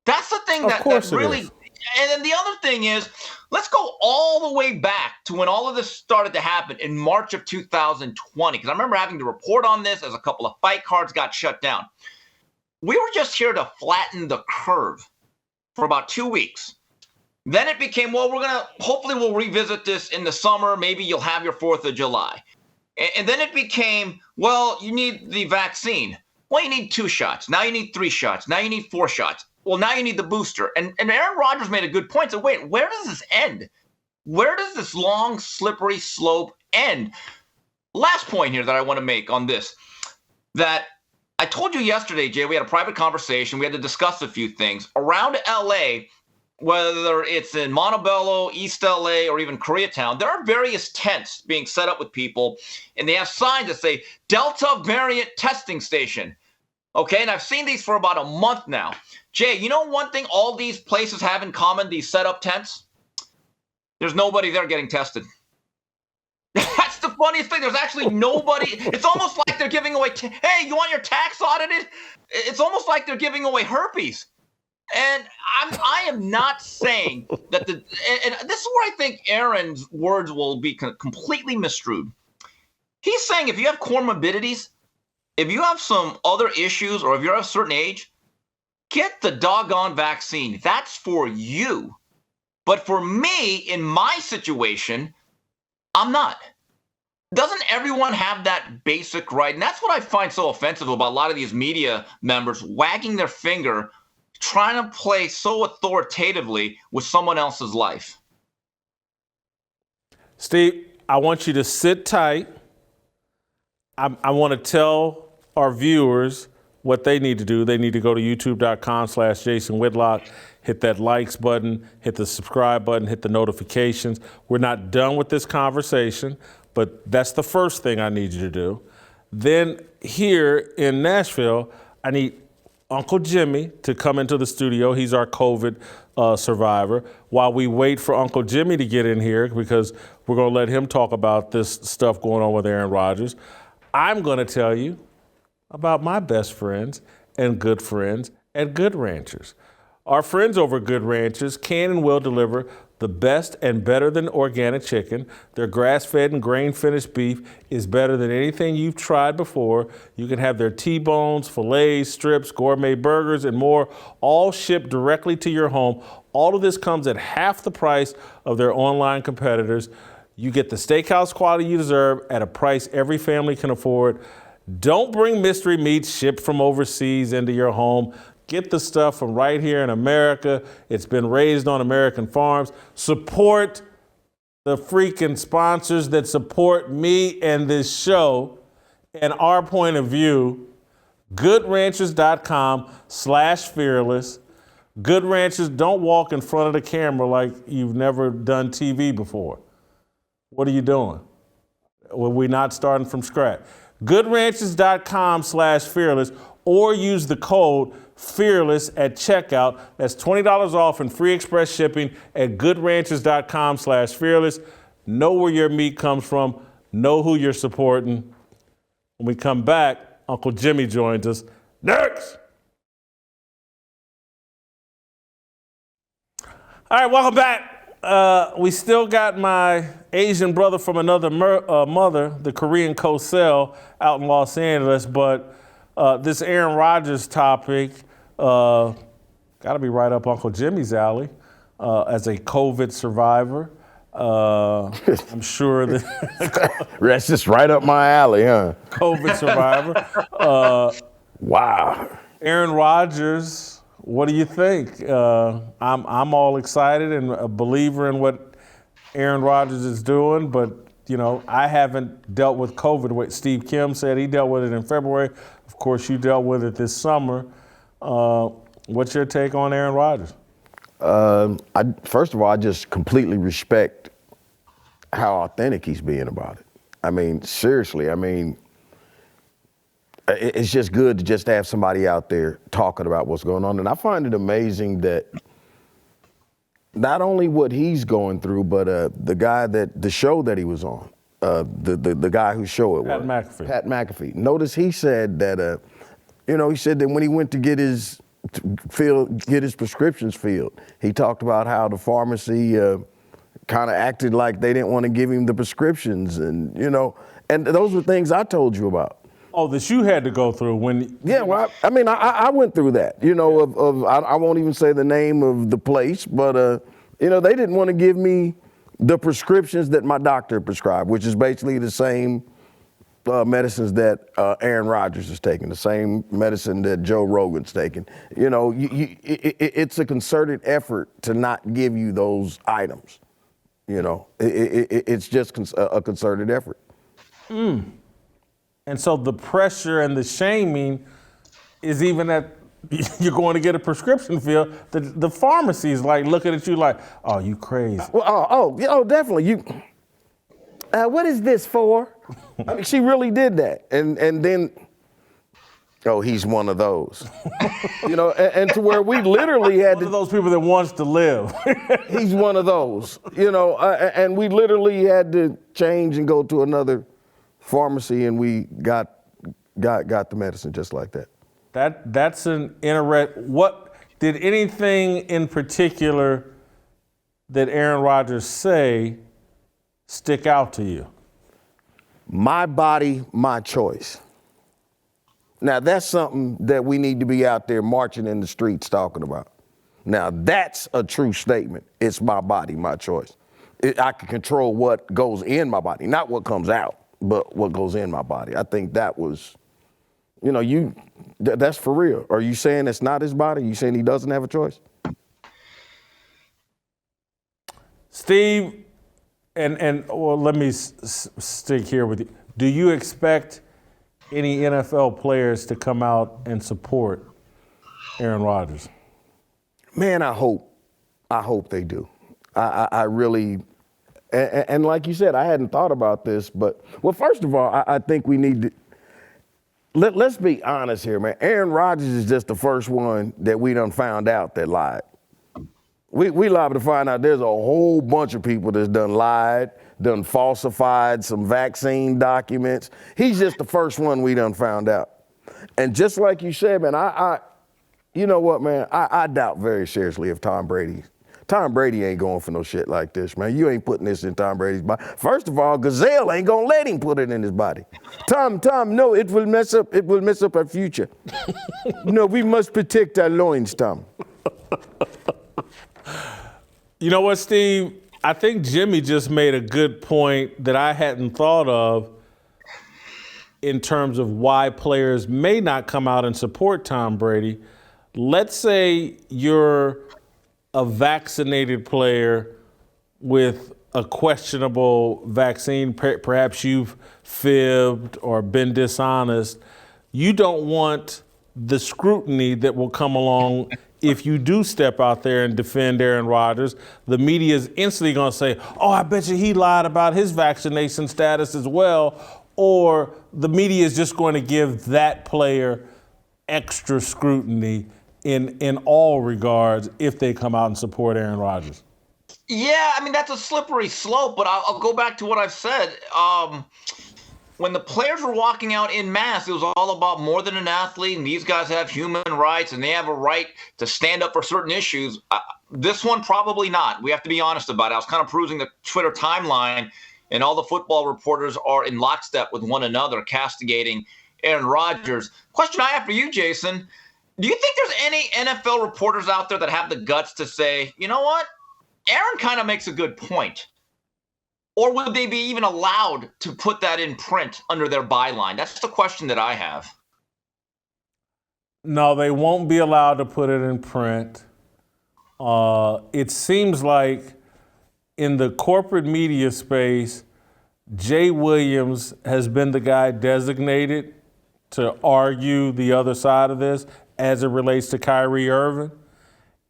That's the thing that really. And then the other thing is, let's go all the way back to when all of this started to happen in March of 2020. Because I remember having to report on this as a couple of fight cards got shut down. We were just here to flatten the curve for about 2 weeks. Then it became, hopefully we'll revisit this in the summer. Maybe you'll have your 4th of July. And then it became, you need the vaccine. Well, you need 2 shots. Now you need 3 shots. Now you need 4 shots. Well, now you need the booster. And Aaron Rodgers made a good point. So wait, where does this end? Where does this long, slippery slope end? Last point here that I want to make on this, that I told you yesterday, Jay, we had a private conversation. We had to discuss a few things. Around LA, whether it's in Montebello, East LA, or even Koreatown, there are various tents being set up with people, and they have signs that say Delta variant testing station. Okay, and I've seen these for about a month now. Jay, you know one thing all these places have in common, these set-up tents? There's nobody there getting tested. That's the funniest thing. There's actually nobody. It's almost like they're giving away, hey, you want your tax audited? It's almost like they're giving away herpes. And I am not saying that and this is where I think Aaron's words will be completely misconstrued. He's saying if you have comorbidities, if you have some other issues, or if you're of a certain age, get the doggone vaccine. That's for you. But for me, in my situation, I'm not. doesn't everyone have that basic right? And that's what I find so offensive about a lot of these media members wagging their finger, trying to play so authoritatively with someone else's life. Steve, I want you to sit tight. I want to tell our viewers what they need to do. They need to go to youtube.com/Jason Whitlock, hit that likes button, hit the subscribe button, hit the notifications. We're not done with this conversation, but that's the first thing I need you to do. Then here in Nashville, I need Uncle Jimmy to come into the studio. He's our COVID survivor. While we wait for Uncle Jimmy to get in here, because we're going to let him talk about this stuff going on with Aaron Rodgers, I'm going to tell you about my best friends and good friends at Good Ranchers. Our friends over at Good Ranchers can and will deliver the best and better than organic chicken. Their grass-fed and grain-finished beef is better than anything you've tried before. You can have their T-bones, fillets, strips, gourmet burgers, and more, all shipped directly to your home. All of this comes at half the price of their online competitors. You get the steakhouse quality you deserve at a price every family can afford. Don't bring mystery meats shipped from overseas into your home. Get the stuff from right here in America. It's been raised on American farms. Support the freaking sponsors that support me and this show and our point of view. GoodRanchers.com/fearless. Good Ranchers, don't walk in front of the camera like you've never done TV before. What are you doing? Well, we're not starting from scratch. GoodRanchers.com/fearless, or use the code FEARLESS at checkout. That's $20 off and free express shipping at GoodRanchers.com/fearless. Know where your meat comes from. Know who you're supporting. When we come back, Uncle Jimmy joins us. Next! All right, welcome back. We still got my Asian brother from another mother, the Korean Cosell, out in Los Angeles. But this Aaron Rodgers topic got to be right up Uncle Jimmy's alley as a COVID survivor. I'm sure that that's just right up my alley, huh? COVID survivor. Wow. Aaron Rodgers. What do you think? I'm all excited and a believer in what Aaron Rodgers is doing, but you know, I haven't dealt with COVID. What Steve Kim said, he dealt with it in February. Of course, you dealt with it this summer. What's your take on Aaron Rodgers? First of all, I just completely respect how authentic he's being about it. I mean, seriously, it's just good to just have somebody out there talking about what's going on. And I find it amazing that not only what he's going through, but the show that he was on, the guy whose show it was. Pat McAfee. Notice he said that, he said that when he went to get his prescriptions filled, he talked about how the pharmacy kind of acted like they didn't want to give him the prescriptions, and those were things I told you about. Oh, that you had to go through when? Yeah, well, I went through that. I won't even say the name of the place, but they didn't want to give me the prescriptions that my doctor prescribed, which is basically the same medicines that Aaron Rodgers is taking, the same medicine that Joe Rogan's taking. It's a concerted effort to not give you those items. It's just a concerted effort. And so the pressure and the shaming is even that you're going to get a prescription filled. The pharmacy is like looking at you like, oh, you crazy. Oh, definitely. What is this for? I mean, she really did that. And then, he's one of those. And to where we literally had one of those people that wants to live. He's one of those, and we literally had to change and go to another pharmacy, and we got the medicine just like that. That's an what did anything in particular that Aaron Rodgers say stick out to you? My body, my choice. Now that's something that we need to be out there marching in the streets talking about. Now that's a true statement. It's my body, my choice. I can control what goes in my body, not what comes out. but what goes in my body. I think that was, that's for real. Are you saying it's not his body? Are you saying he doesn't have a choice? Steve, let me stick here with you. Do you expect any NFL players to come out and support Aaron Rodgers? Man, I hope they do. I really, and like you said, I hadn't thought about this, but, well, first of all, I think we need to, let's be honest here, man. Aaron Rodgers is just the first one that we done found out that lied. We liable to find out there's a whole bunch of people that's done lied, done falsified some vaccine documents. He's just the first one we done found out. And just like you said, man, you know what, man? I doubt very seriously if Tom Brady ain't going for no shit like this, man. You ain't putting this in Tom Brady's body. First of all, Gazelle ain't gonna let him put it in his body. Tom, no, it will mess up our future. No, we must protect our loins, Tom. You know what, Steve? I think Jimmy just made a good point that I hadn't thought of in terms of why players may not come out and support Tom Brady. Let's say you're a vaccinated player with a questionable vaccine. Perhaps you've fibbed or been dishonest. You don't want the scrutiny that will come along if you do step out there and defend Aaron Rodgers. The media is instantly going to say, oh, I bet you he lied about his vaccination status as well. Or the media is just going to give that player extra scrutiny in all regards if they come out and support Aaron Rodgers. Yeah, I mean, that's a slippery slope, but I'll go back to what I've said. When the players were walking out in mass, it was all about more than an athlete, and these guys have human rights, and they have a right to stand up for certain issues. This one, probably not. We have to be honest about it. I was kind of perusing the Twitter timeline, and all the football reporters are in lockstep with one another, castigating Aaron Rodgers. Question I have for you, Jason, do you think there's any NFL reporters out there that have the guts to say, you know what, Aaron kind of makes a good point? Or would they be even allowed to put that in print under their byline? That's the question that I have. No, they won't be allowed to put it in print. It seems like in the corporate media space, Jay Williams has been the guy designated to argue the other side of this as it relates to Kyrie Irving.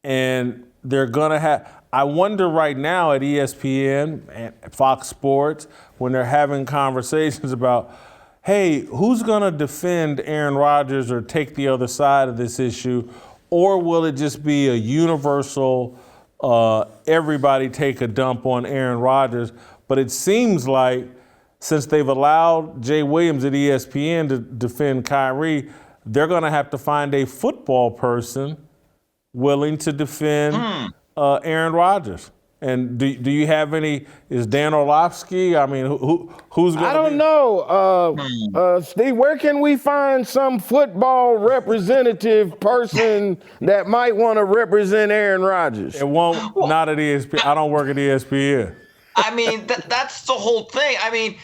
And they're going to have, I wonder right now at ESPN and Fox Sports, when they're having conversations about, hey, who's going to defend Aaron Rodgers or take the other side of this issue? Or will it just be a universal, everybody take a dump on Aaron Rodgers? But it seems like since they've allowed Jay Williams at ESPN to defend Kyrie, they're going to have to find a football person willing to defend Aaron Rodgers. And do you have any? Is Dan Orlovsky? I mean, who's going to? I don't know, Steve. Where can we find some football representative person that might want to represent Aaron Rodgers? It won't. Not at ESPN. I don't work at ESPN. I mean, that's the whole thing. I mean,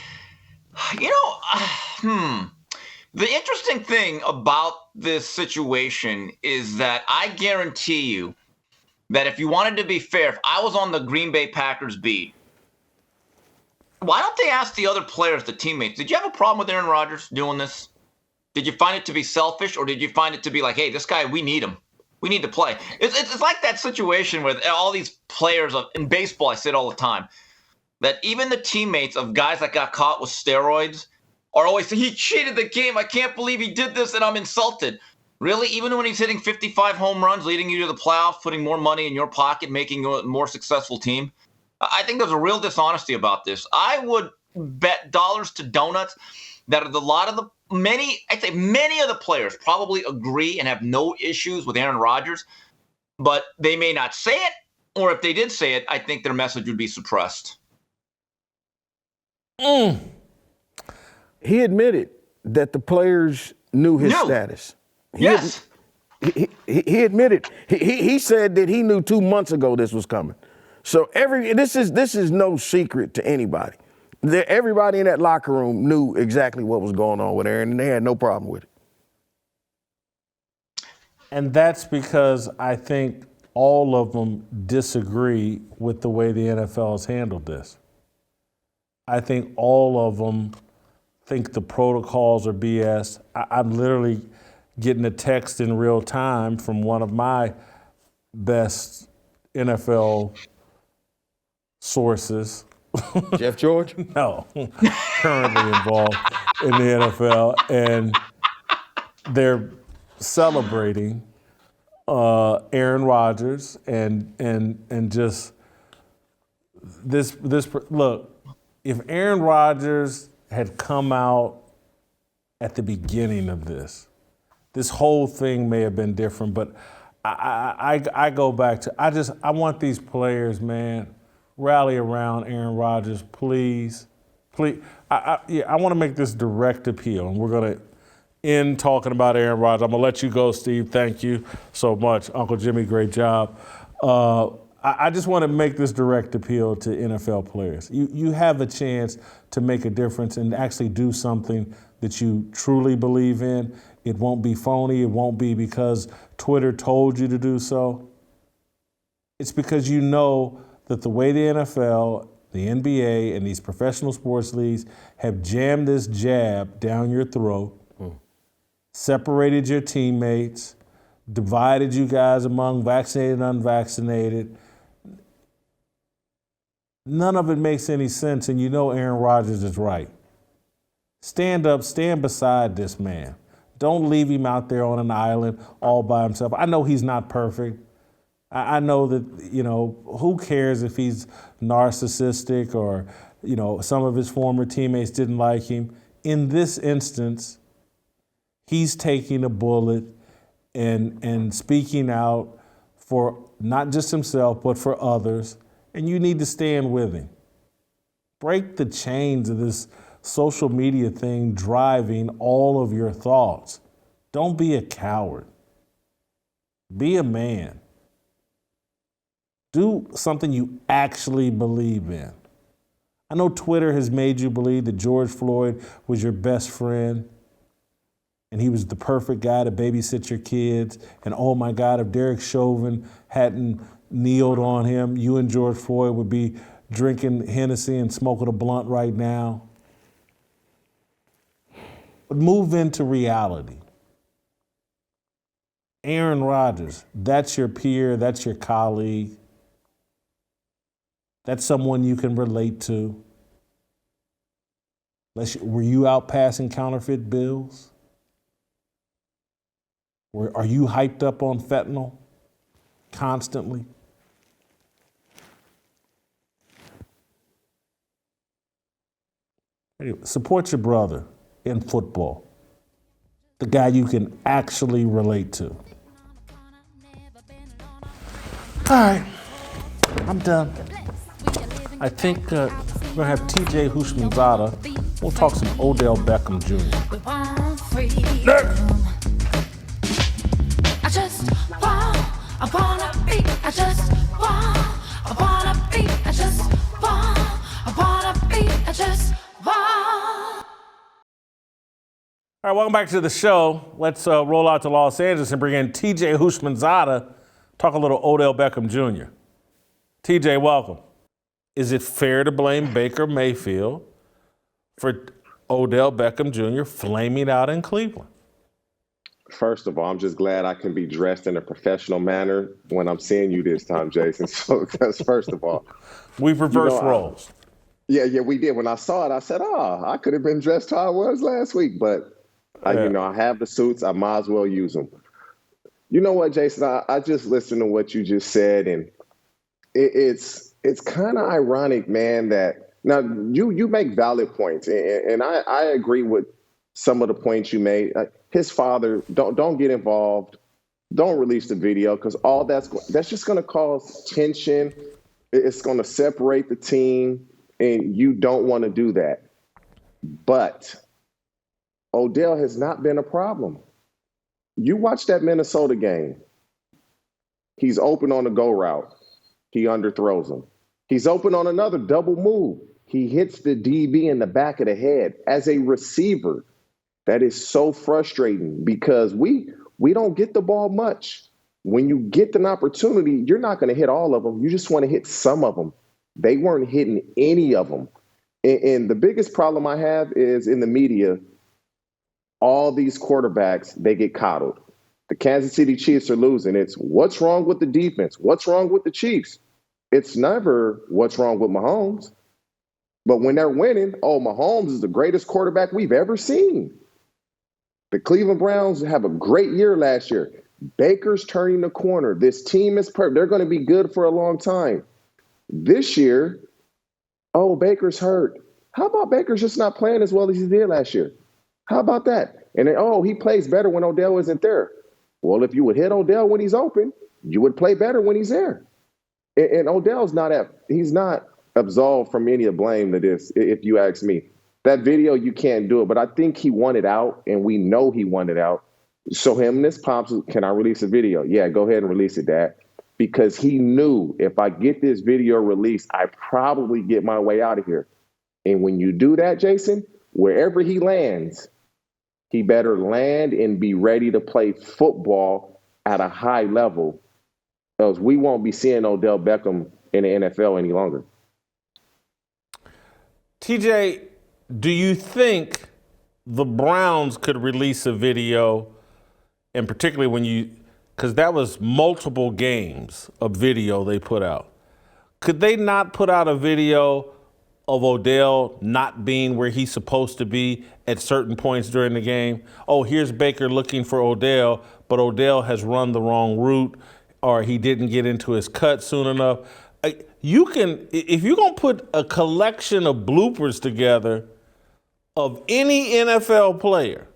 the interesting thing about this situation is that I guarantee you that if you wanted to be fair, if I was on the Green Bay Packers beat, why don't they ask the other players, the teammates, did you have a problem with Aaron Rodgers doing this? Did you find it to be selfish, or did you find it to be like, hey, this guy, we need him. We need to play. It's like that situation with all these players in baseball, I say it all the time, that even the teammates of guys that got caught with steroids are always saying, he cheated the game. I can't believe he did this, and I'm insulted. Really? Even when he's hitting 55 home runs, leading you to the playoffs, putting more money in your pocket, making you a more successful team? I think there's a real dishonesty about this. I would bet dollars to donuts that many of the players probably agree and have no issues with Aaron Rodgers, but they may not say it, or if they did say it, I think their message would be suppressed. He admitted that the players knew his status. Yes. He admitted. He said that he knew 2 months ago this was coming. So this is no secret to anybody. Everybody in that locker room knew exactly what was going on with Aaron, and they had no problem with it. And that's because I think all of them disagree with the way the NFL has handled this. I think all of them think the protocols are BS. I'm literally getting a text in real time from one of my best NFL sources. Jeff George? No, currently involved in the NFL, and they're celebrating Aaron Rodgers and just this. Look, if Aaron Rodgers had come out at the beginning of this whole thing may have been different. But I go back to I want these players, man, rally around Aaron Rodgers, please. I want to make this direct appeal, and we're gonna end talking about Aaron Rodgers. I'm gonna let you go, Steve. Thank you so much, Uncle Jimmy. Great job. I just want to make this direct appeal to NFL players. You have a chance to make a difference and actually do something that you truly believe in. It won't be phony. It won't be because Twitter told you to do so. It's because you know that the way the NFL, the NBA, and these professional sports leagues have jammed this jab down your throat, separated your teammates, divided you guys among vaccinated and unvaccinated. None of it makes any sense, and you know Aaron Rodgers is right. Stand up, stand beside this man. Don't leave him out there on an island all by himself. I know he's not perfect. I know that, who cares if he's narcissistic or, some of his former teammates didn't like him. In this instance, he's taking a bullet and speaking out for not just himself, but for others. And you need to stand with him. Break the chains of this social media thing driving all of your thoughts. Don't be a coward. Be a man. Do something you actually believe in. I know Twitter has made you believe that George Floyd was your best friend and he was the perfect guy to babysit your kids. And oh my God, if Derek Chauvin hadn't kneeled on him, you and George Floyd would be drinking Hennessy and smoking a blunt right now. But move into reality. Aaron Rodgers, that's your peer, that's your colleague. That's someone you can relate to. Were you out passing counterfeit bills? Are you hyped up on fentanyl constantly? Anyway, support your brother in football, the guy you can actually relate to. All right, I'm done. I think we're going to have T.J. Houshmandzadeh. We'll talk some Odell Beckham Jr. I just want, I wanna be, I just want, I wanna be, I just want, I wanna be, I just want. All right, welcome back to the show. Let's roll out to Los Angeles and bring in T.J. Houshmandzadeh, talk a little Odell Beckham Jr. T.J., welcome. Is it fair to blame Baker Mayfield for Odell Beckham Jr. flaming out in Cleveland? First of all, I'm just glad I can be dressed in a professional manner when I'm seeing you this time, Jason. So that's first of all. We've reversed roles. Yeah, we did. When I saw it, I said, I could have been dressed how I was last week. But, I have the suits. I might as well use them. You know what, Jason? I just listened to what you just said, and it's kind of ironic, man, that now you make valid points, and I agree with some of the points you made. His father, don't get involved. Don't release the video because all that's just going to cause tension. It's going to separate the team, and you don't want to do that. But Odell has not been a problem. You watch that Minnesota game. He's open on the go route. He underthrows him. He's open on another double move. he hits the DB in the back of the head. As a receiver, that is so frustrating because we don't get the ball much. When you get an opportunity, you're not going to hit all of them. You just want to hit some of them. They weren't hitting any of them. And the biggest problem I have is in the media, all these quarterbacks, they get coddled. The Kansas City Chiefs are losing. It's what's wrong with the defense? What's wrong with the Chiefs? It's never what's wrong with Mahomes. But when they're winning, oh, Mahomes is the greatest quarterback we've ever seen. The Cleveland Browns have a great year last year. Baker's turning the corner. This team is perfect. They're going to be good for a long time. This year, oh, Baker's hurt. How about Baker's just not playing as well as he did last year? How about that? And then, oh, he plays better when Odell isn't there. Well, if you would hit Odell when he's open, you would play better when he's there. And Odell's he's not absolved from any of blame to this, if you ask me. That video, you can't do it, but I think he wanted out, and we know he wanted out. So him and his pops, can I release a video? Yeah, go ahead and release it, Dad. Because he knew if I get this video released, I probably get my way out of here. And when you do that, Jason, wherever he lands, he better land and be ready to play football at a high level, else we won't be seeing Odell Beckham in the NFL any longer. TJ, do you think the Browns could release a video, and particularly because that was multiple games of video they put out. Could they not put out a video of Odell not being where he's supposed to be at certain points during the game? Oh, here's Baker looking for Odell, but Odell has run the wrong route, or he didn't get into his cut soon enough. You can, if you're going to put a collection of bloopers together of any NFL player,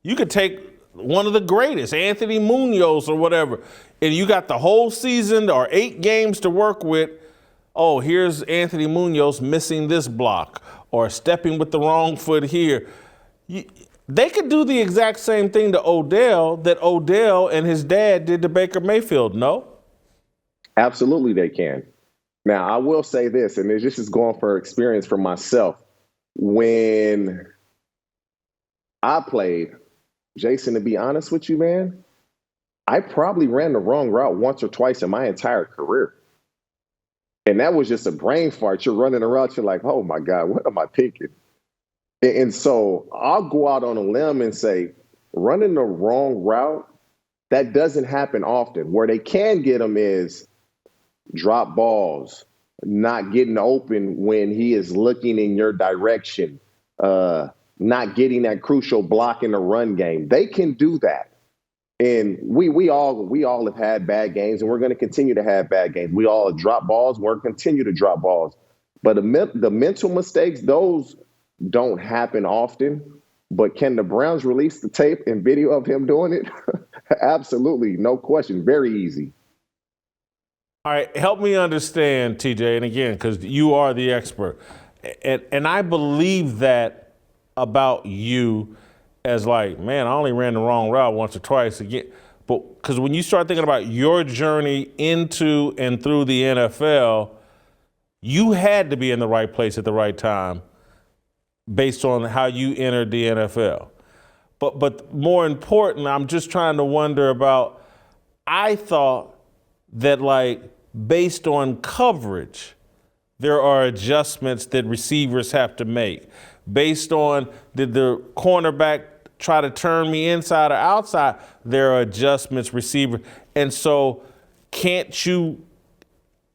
you could take one of the greatest, Anthony Munoz or whatever, and you got the whole season or 8 games to work with. Oh, here's Anthony Munoz missing this block or stepping with the wrong foot here. They could do the exact same thing to Odell that Odell and his dad did to Baker Mayfield, no? Absolutely they can. Now, I will say this, and this is going for experience for myself. When I played, Jason, to be honest with you, man, I probably ran the wrong route once or twice in my entire career. And that was just a brain fart. You're running a route, you're like, oh my God, what am I thinking? And so I'll go out on a limb and say, running the wrong route, that doesn't happen often. Where they can get them is drop balls, not getting open when he is looking in your direction, not getting that crucial block in the run game. They can do that. And we all have had bad games, and we're going to continue to have bad games. We all drop balls. We're going to continue to drop balls. But the mental mistakes, those don't happen often. But can the Browns release the tape and video of him doing it? Absolutely. No question. Very easy. All right, help me understand, TJ, and again, because you are the expert. And I believe that about you as like, man, I only ran the wrong route once or twice again. But because when you start thinking about your journey into and through the NFL, you had to be in the right place at the right time based on how you entered the NFL. But more important, I'm just trying to wonder about, I thought that like based on coverage, there are adjustments that receivers have to make. Based on did the cornerback try to turn me inside or outside, there are adjustments receiver. And so can't you,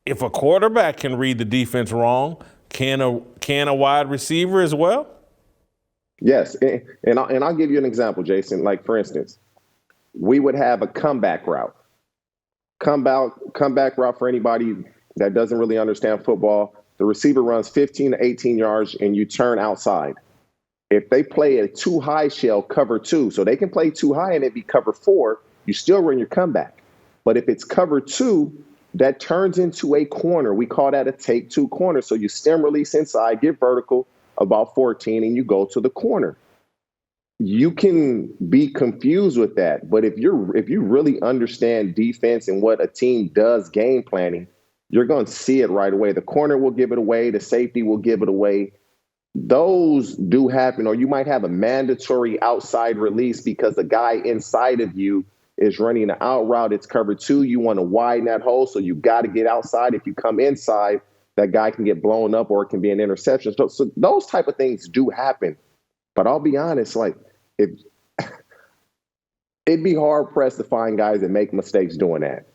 if a quarterback can read the defense wrong, can a wide receiver as well? Yes, and I'll give you an example, Jason. Like, for instance, we would have a comeback route. Comeback route for anybody that doesn't really understand football. The receiver runs 15 to 18 yards, and you turn outside. If they play a too high shell, cover 2, so they can play too high and it be cover 4, you still run your comeback. But if it's cover 2, that turns into a corner. We call that a take 2 corner. So you stem release inside, get vertical about 14, and you go to the corner. You can be confused with that, but if you really understand defense and what a team does game planning, you're going to see it right away. The corner will give it away. The safety will give it away. Those do happen, or you might have a mandatory outside release because the guy inside of you is running an out route. It's cover 2. You want to widen that hole, so you got to get outside. If you come inside, that guy can get blown up, or it can be an interception. So those type of things do happen. But I'll be honest, like, it'd be hard pressed to find guys that make mistakes doing that.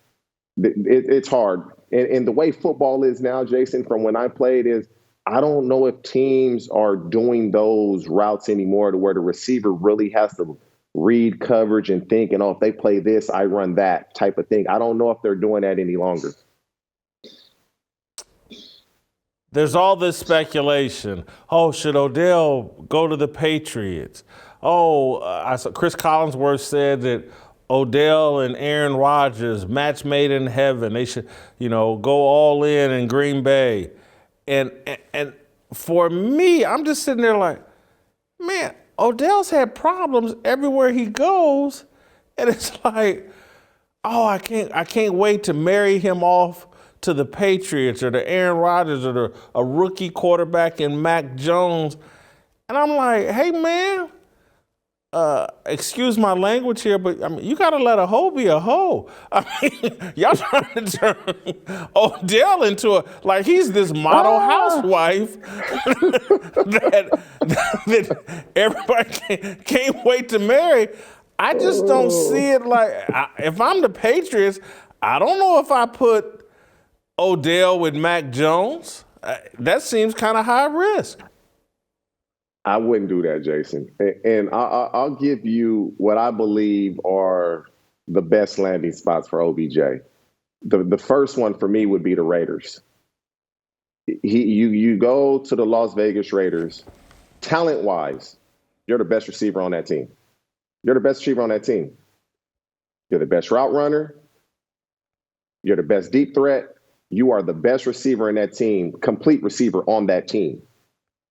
It's hard. And the way football is now, Jason, from when I played, is I don't know if teams are doing those routes anymore to where the receiver really has to read coverage and think, and if they play this, I run that type of thing. I don't know if they're doing that any longer. There's all this speculation. Oh, should Odell go to the Patriots? Oh, I saw Chris Collinsworth said that Odell and Aaron Rodgers, match made in heaven. They should, go all in Green Bay. And for me, I'm just sitting there like, man, Odell's had problems everywhere he goes, and it's like, oh, I can't wait to marry him off to the Patriots or to Aaron Rodgers or a rookie quarterback in Mac Jones. And I'm like, hey, man, excuse my language here, but I mean, you got to let a hoe be a hoe. I mean, y'all trying to turn Odell into like he's this model housewife that everybody can't wait to marry. I just don't see it like, if I'm the Patriots, I don't know if I put Odell with Mac Jones. That seems kind of high risk. I wouldn't do that, Jason. And I'll give you what I believe are the best landing spots for OBJ. The first one for me would be the Raiders. You go to the Las Vegas Raiders, talent-wise, you're the best receiver on that team. You're the best receiver on that team. You're the best route runner. You're the best deep threat. You are the best receiver in that team, complete receiver on that team.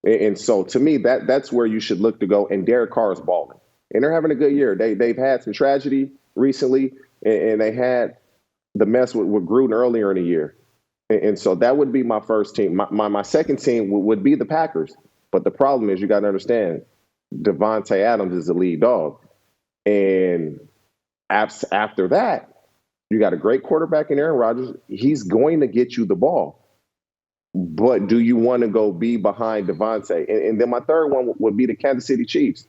And so, to me, that's where you should look to go. And Derek Carr is balling, and they're having a good year. They've had some tragedy recently, and they had the mess with Gruden earlier in the year. And so that would be my first team. My second team would be the Packers. But the problem is, you got to understand, Devontae Adams is the lead dog, and after that, you got a great quarterback in Aaron Rodgers. He's going to get you the ball. But do you want to go be behind Devontae? And then my third one would be the Kansas City Chiefs.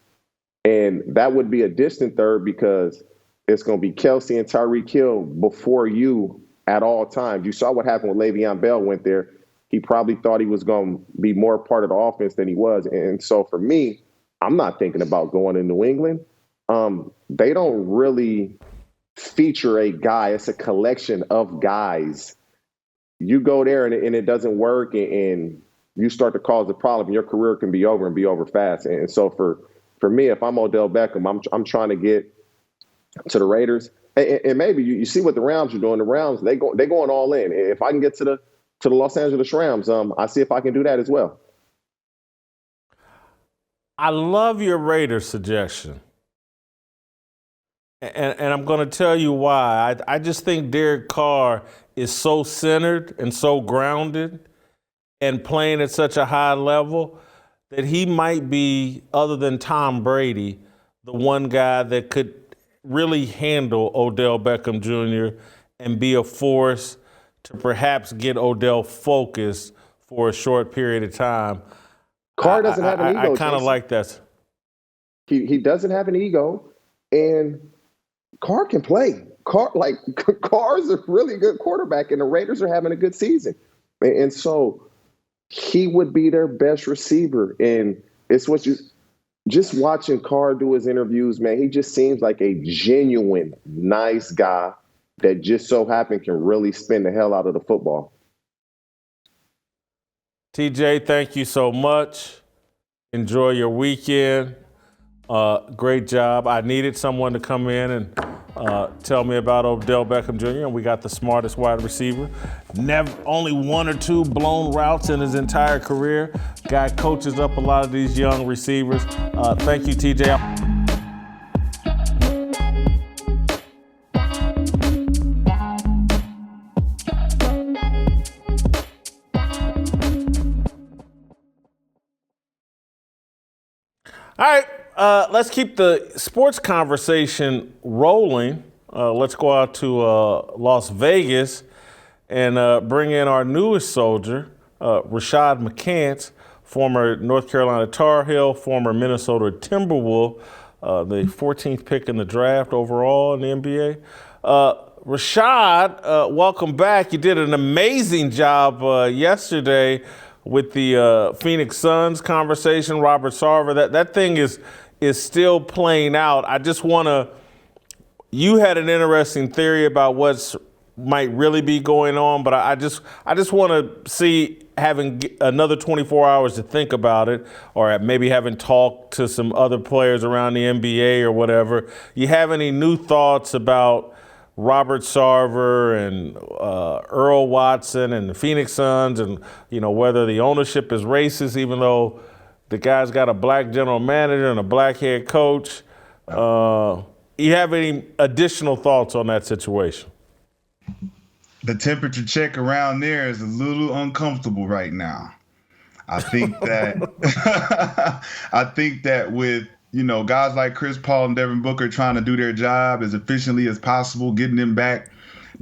And that would be a distant third because it's going to be Kelsey and Tyreek Hill before you at all times. You saw what happened when Le'Veon Bell went there. He probably thought he was going to be more part of the offense than he was. And so for me, I'm not thinking about going to New England. They don't really feature a guy. It's a collection of guys. You go there and it doesn't work, and you start to cause a problem. Your career can be over and be over fast. And so for me, if I'm Odell Beckham, I'm trying to get to the Raiders. And maybe you see what the Rams are doing. The Rams, they're going all in. If I can get to the Los Angeles Rams, I see if I can do that as well. I love your Raiders suggestion. And I'm going to tell you why. I just think Derek Carr is so centered and so grounded and playing at such a high level that he might be, other than Tom Brady, the one guy that could really handle Odell Beckham Jr. and be a force to perhaps get Odell focused for a short period of time. Carr doesn't have an ego. I kind of like that. He doesn't have an ego, and Carr can play. Carr's a really good quarterback, and the Raiders are having a good season. And so he would be their best receiver. And it's what you just watching Carr do his interviews, man, he just seems like a genuine, nice guy that just so happened can really spin the hell out of the football. TJ, thank you so much. Enjoy your weekend. Great job. I needed someone to come in and tell me about Odell Beckham Jr., and we got the smartest wide receiver. Only one or two blown routes in his entire career. Guy coaches up a lot of these young receivers. Thank you, TJ. All right, let's keep the sports conversation rolling. Let's go out to Las Vegas and bring in our newest soldier, Rashad McCants, former North Carolina Tar Heel, former Minnesota Timberwolf, the 14th pick in the draft overall in the NBA. Rashad, welcome back. You did an amazing job yesterday with the Phoenix Suns conversation, Robert Sarver. That thing is still playing out. I just want to, you had an interesting theory about what's might really be going on, but I just want to see, having another 24 hours to think about it, or maybe having talked to some other players around the NBA or whatever. You have any new thoughts about Robert Sarver and Earl Watson and the Phoenix Suns, and whether the ownership is racist, even though the guy's got a black general manager and a black head coach? You have any additional thoughts on that situation? The temperature check around there is a little uncomfortable right now. I think that with guys like Chris Paul and Devin Booker trying to do their job as efficiently as possible, getting them back,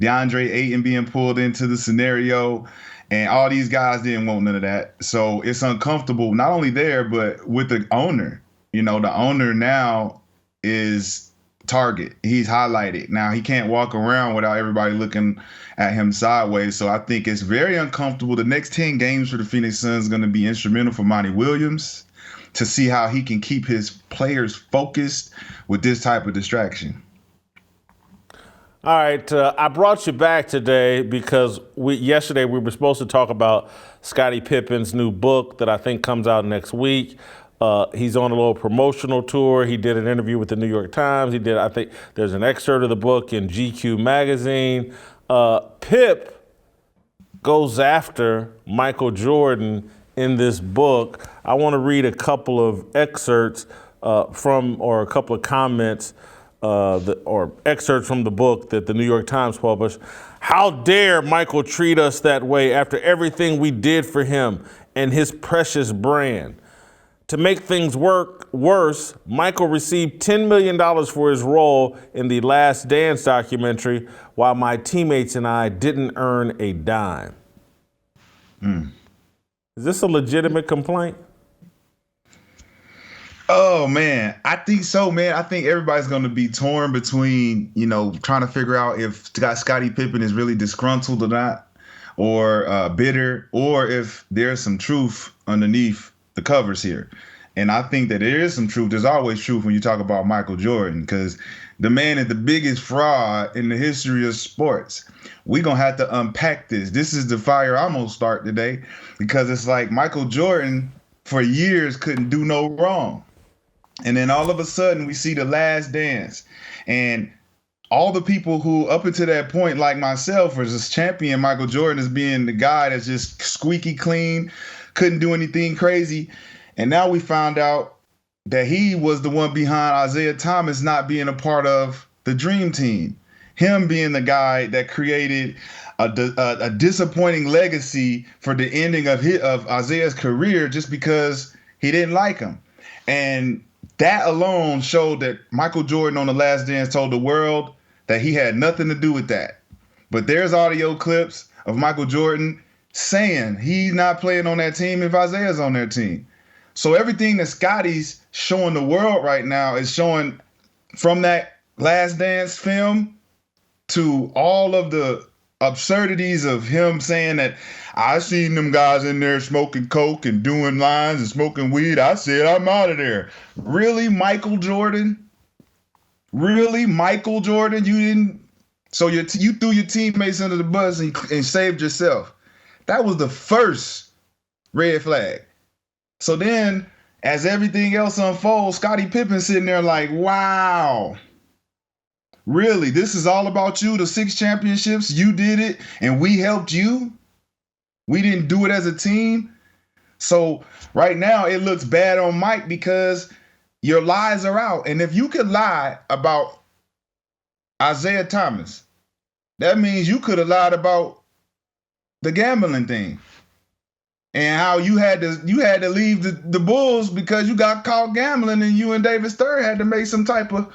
DeAndre Ayton being pulled into the scenario, and all these guys didn't want none of that. So it's uncomfortable, not only there, but with the owner. The owner now is target. He's highlighted. Now he can't walk around without everybody looking at him sideways. So I think it's very uncomfortable. The next 10 games for the Phoenix Suns is going to be instrumental for Monty Williams to see how he can keep his players focused with this type of distraction. All right, I brought you back today because yesterday we were supposed to talk about Scottie Pippen's new book that I think comes out next week. He's on a little promotional tour. He did an interview with the New York Times. I think there's an excerpt of the book in GQ magazine. Pip goes after Michael Jordan in this book. I want to read a couple of excerpts or a couple of comments or excerpts from the book that the New York Times published. How dare Michael treat us that way after everything we did for him and his precious brand? To make things worse, Michael received $10 million for his role in the Last Dance documentary, while my teammates and I didn't earn a dime. Is this a legitimate complaint? Oh, man. I think so, man. I think everybody's going to be torn between, trying to figure out if Scottie Pippen is really disgruntled or not, or bitter, or if there's some truth underneath the covers here. And I think that there is some truth. There's always truth when you talk about Michael Jordan, because the man is the biggest fraud in the history of sports. We're going to have to unpack this. This is the fire I'm going to start today, because it's like Michael Jordan for years couldn't do no wrong. And then all of a sudden we see The Last Dance, and all the people who up until that point, like myself, was just champion Michael Jordan as being the guy that's just squeaky clean, couldn't do anything crazy. And now we found out that he was the one behind Isaiah Thomas not being a part of the Dream Team. Him being the guy that created a disappointing legacy for the ending of Isaiah's career just because he didn't like him. And that alone showed that Michael Jordan on The Last Dance told the world that he had nothing to do with that. But there's audio clips of Michael Jordan saying he's not playing on that team if Isaiah's on their team. So everything that Scottie's showing the world right now is showing from that Last Dance film to all of the absurdities of him saying that I seen them guys in there smoking coke and doing lines and smoking weed. I said, I'm out of there. Really, Michael Jordan? Really, Michael Jordan? You didn't? So you threw your teammates under the bus and saved yourself. That was the first red flag. So then, as everything else unfolds, Scottie Pippen sitting there like, wow, really? This is all about you? The 6 championships, you did it, and we helped you? We didn't do it as a team? So right now, it looks bad on Mike because your lies are out. And if you could lie about Isaiah Thomas, that means you could have lied about the gambling thing. and how you had to leave the Bulls because you got caught gambling, and you and David Stern had to make some type of.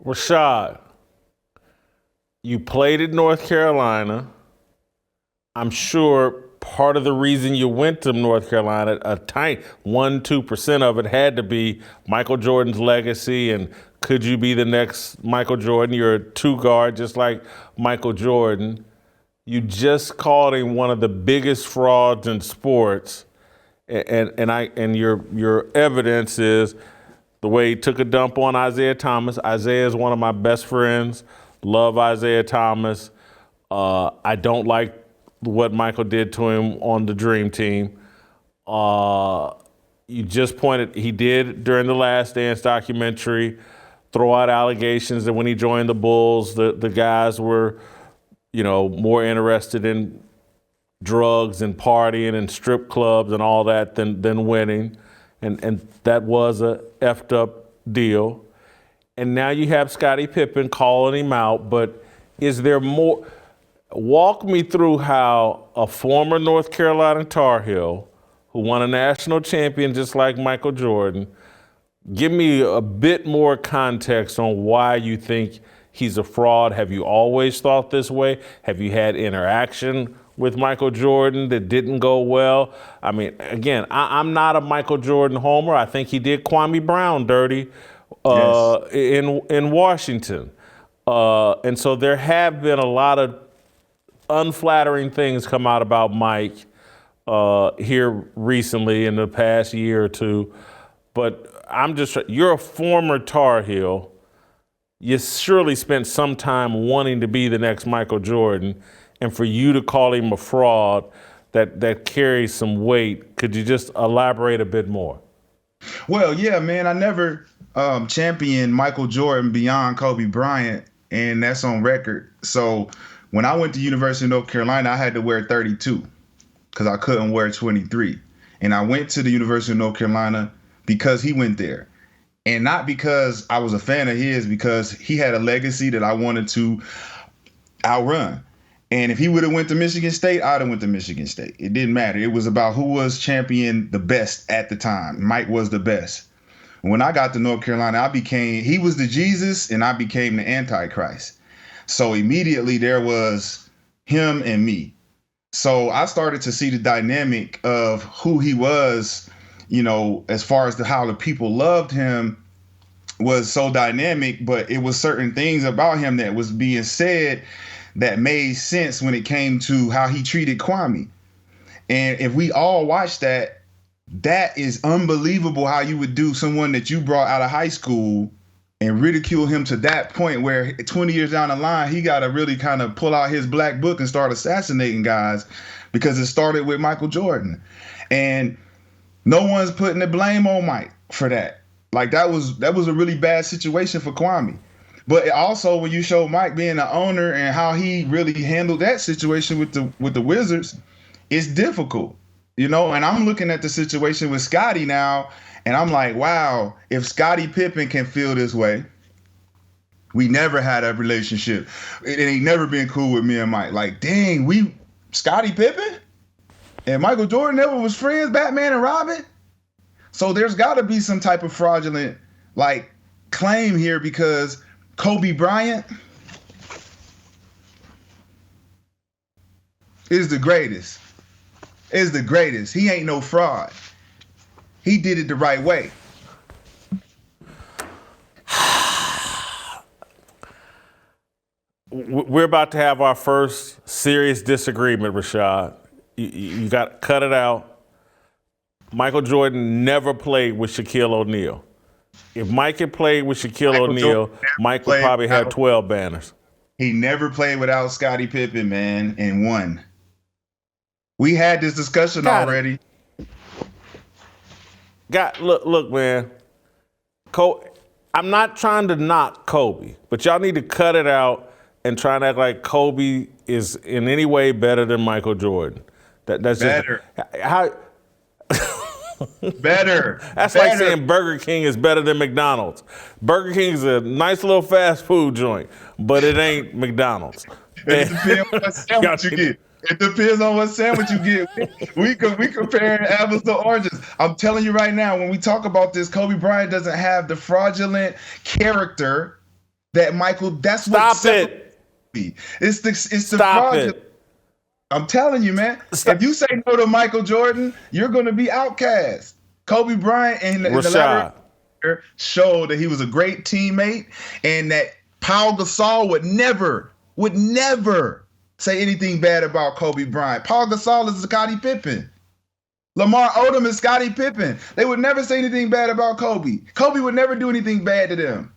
Rashad, you played at North Carolina. I'm sure part of the reason you went to North Carolina, a tiny 1-2% of it had to be Michael Jordan's legacy, and could you be the next Michael Jordan? You're a two guard just like Michael Jordan. You just called him one of the biggest frauds in sports, and your evidence is the way he took a dump on Isaiah Thomas. Isaiah is one of my best friends. Love Isaiah Thomas. I don't like what Michael did to him on the Dream Team. You just pointed, he did during the Last Dance documentary, throw out allegations that when he joined the Bulls, the guys were, more interested in drugs and partying and strip clubs and all that than winning. And that was a effed up deal. And now you have Scottie Pippen calling him out, but is there more? Walk me through how a former North Carolina Tar Heel who won a national champion just like Michael Jordan, give me a bit more context on why you think he's a fraud. Have you always thought this way? Have you had interaction with Michael Jordan that didn't go well? I mean, again, I'm not a Michael Jordan homer. I think he did Kwame Brown dirty in Washington. And so there have been a lot of unflattering things come out about Mike here recently in the past year or two. But you're a former Tar Heel. You surely spent some time wanting to be the next Michael Jordan. And for you to call him a fraud, that carries some weight. Could you just elaborate a bit more? Well, yeah, man, I never championed Michael Jordan beyond Kobe Bryant, and that's on record. So when I went to University of North Carolina, I had to wear 32 because I couldn't wear 23. And I went to the University of North Carolina because he went there. And not because I was a fan of his, because he had a legacy that I wanted to outrun. And if he would have went to Michigan State, I'd have went to Michigan State. It didn't matter. It was about who was champion the best at the time. Mike was the best. When I got to North Carolina, he was the Jesus and I became the Antichrist. So immediately there was him and me. So I started to see the dynamic of who he was, as far as how the people loved him was so dynamic, but it was certain things about him that was being said that made sense when it came to how he treated Kwame. And if we all watch that is unbelievable how you would do someone that you brought out of high school and ridicule him to that point where 20 years down the line, he got to really kind of pull out his black book and start assassinating guys because it started with Michael Jordan. And no one's putting the blame on Mike for that. Like that was a really bad situation for Kwame. But also when you show Mike being the owner and how he really handled that situation with the Wizards, it's difficult, And I'm looking at the situation with Scottie now, and I'm like, wow, if Scottie Pippen can feel this way, we never had a relationship. It ain't never been cool with me and Mike. Like, dang, Scottie Pippen and Michael Jordan never was friends, Batman and Robin. So there's got to be some type of fraudulent claim here because Kobe Bryant is the greatest. He ain't no fraud. He did it the right way. We're about to have our first serious disagreement, Rashad. You got to cut it out. Michael Jordan never played with Shaquille O'Neal. If Mike had played with Shaquille O'Neal, Mike would probably have 12 banners. He never played without Scottie Pippen, man, and won. We had this discussion already. Look, man. I'm not trying to knock Kobe, but y'all need to cut it out and try to act like Kobe is in any way better than Michael Jordan. That's better. How? Better. That's like saying Burger King is better than McDonald's. Burger King is a nice little fast food joint, but it ain't McDonald's. It depends on what sandwich you get. It depends on what sandwich you get. We comparing apples to oranges. I'm telling you right now, when we talk about this, Kobe Bryant doesn't have the fraudulent character that Michael. That's what Stop it. It's the Stop fraudulent. it. I'm telling you, man. Stop. If you say no to Michael Jordan, you're going to be outcast. Kobe Bryant and the latter showed that he was a great teammate and that Paul Gasol would never say anything bad about Kobe Bryant. Paul Gasol is Scottie Pippen. Lamar Odom is Scottie Pippen. They would never say anything bad about Kobe. Kobe would never do anything bad to them.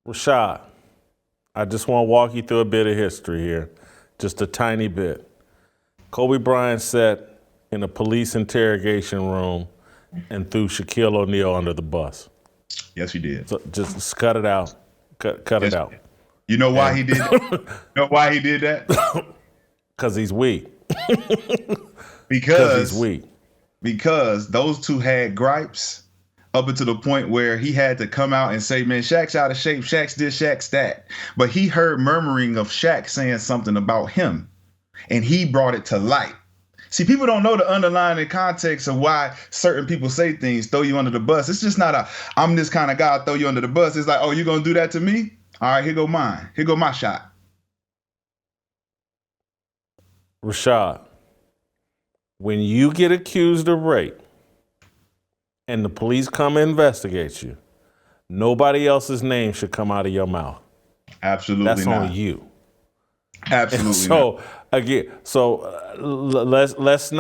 Rashad, I just want to walk you through a bit of history here, just a tiny bit. Kobe Bryant sat in a police interrogation room and threw Shaquille O'Neal under the bus. Yes, he did. So just cut it out. Cut it out. You know why he did that? You know why he did that? Because he's weak. Because he's weak. Because those two had gripes up until the point where he had to come out and say, man, Shaq's out of shape. Shaq's this, Shaq's that. But he heard murmuring of Shaq saying something about him, and he brought it to light. See, people don't know the underlying context of why certain people say things, throw you under the bus. It's just not I'm this kind of guy, I'll throw you under the bus. It's like, oh, you gonna do that to me? All right, here go mine. Here go my shot. Rashad, when you get accused of rape and the police come and investigate you, nobody else's name should come out of your mouth. Absolutely That's not. on you. Absolutely So not. again, let's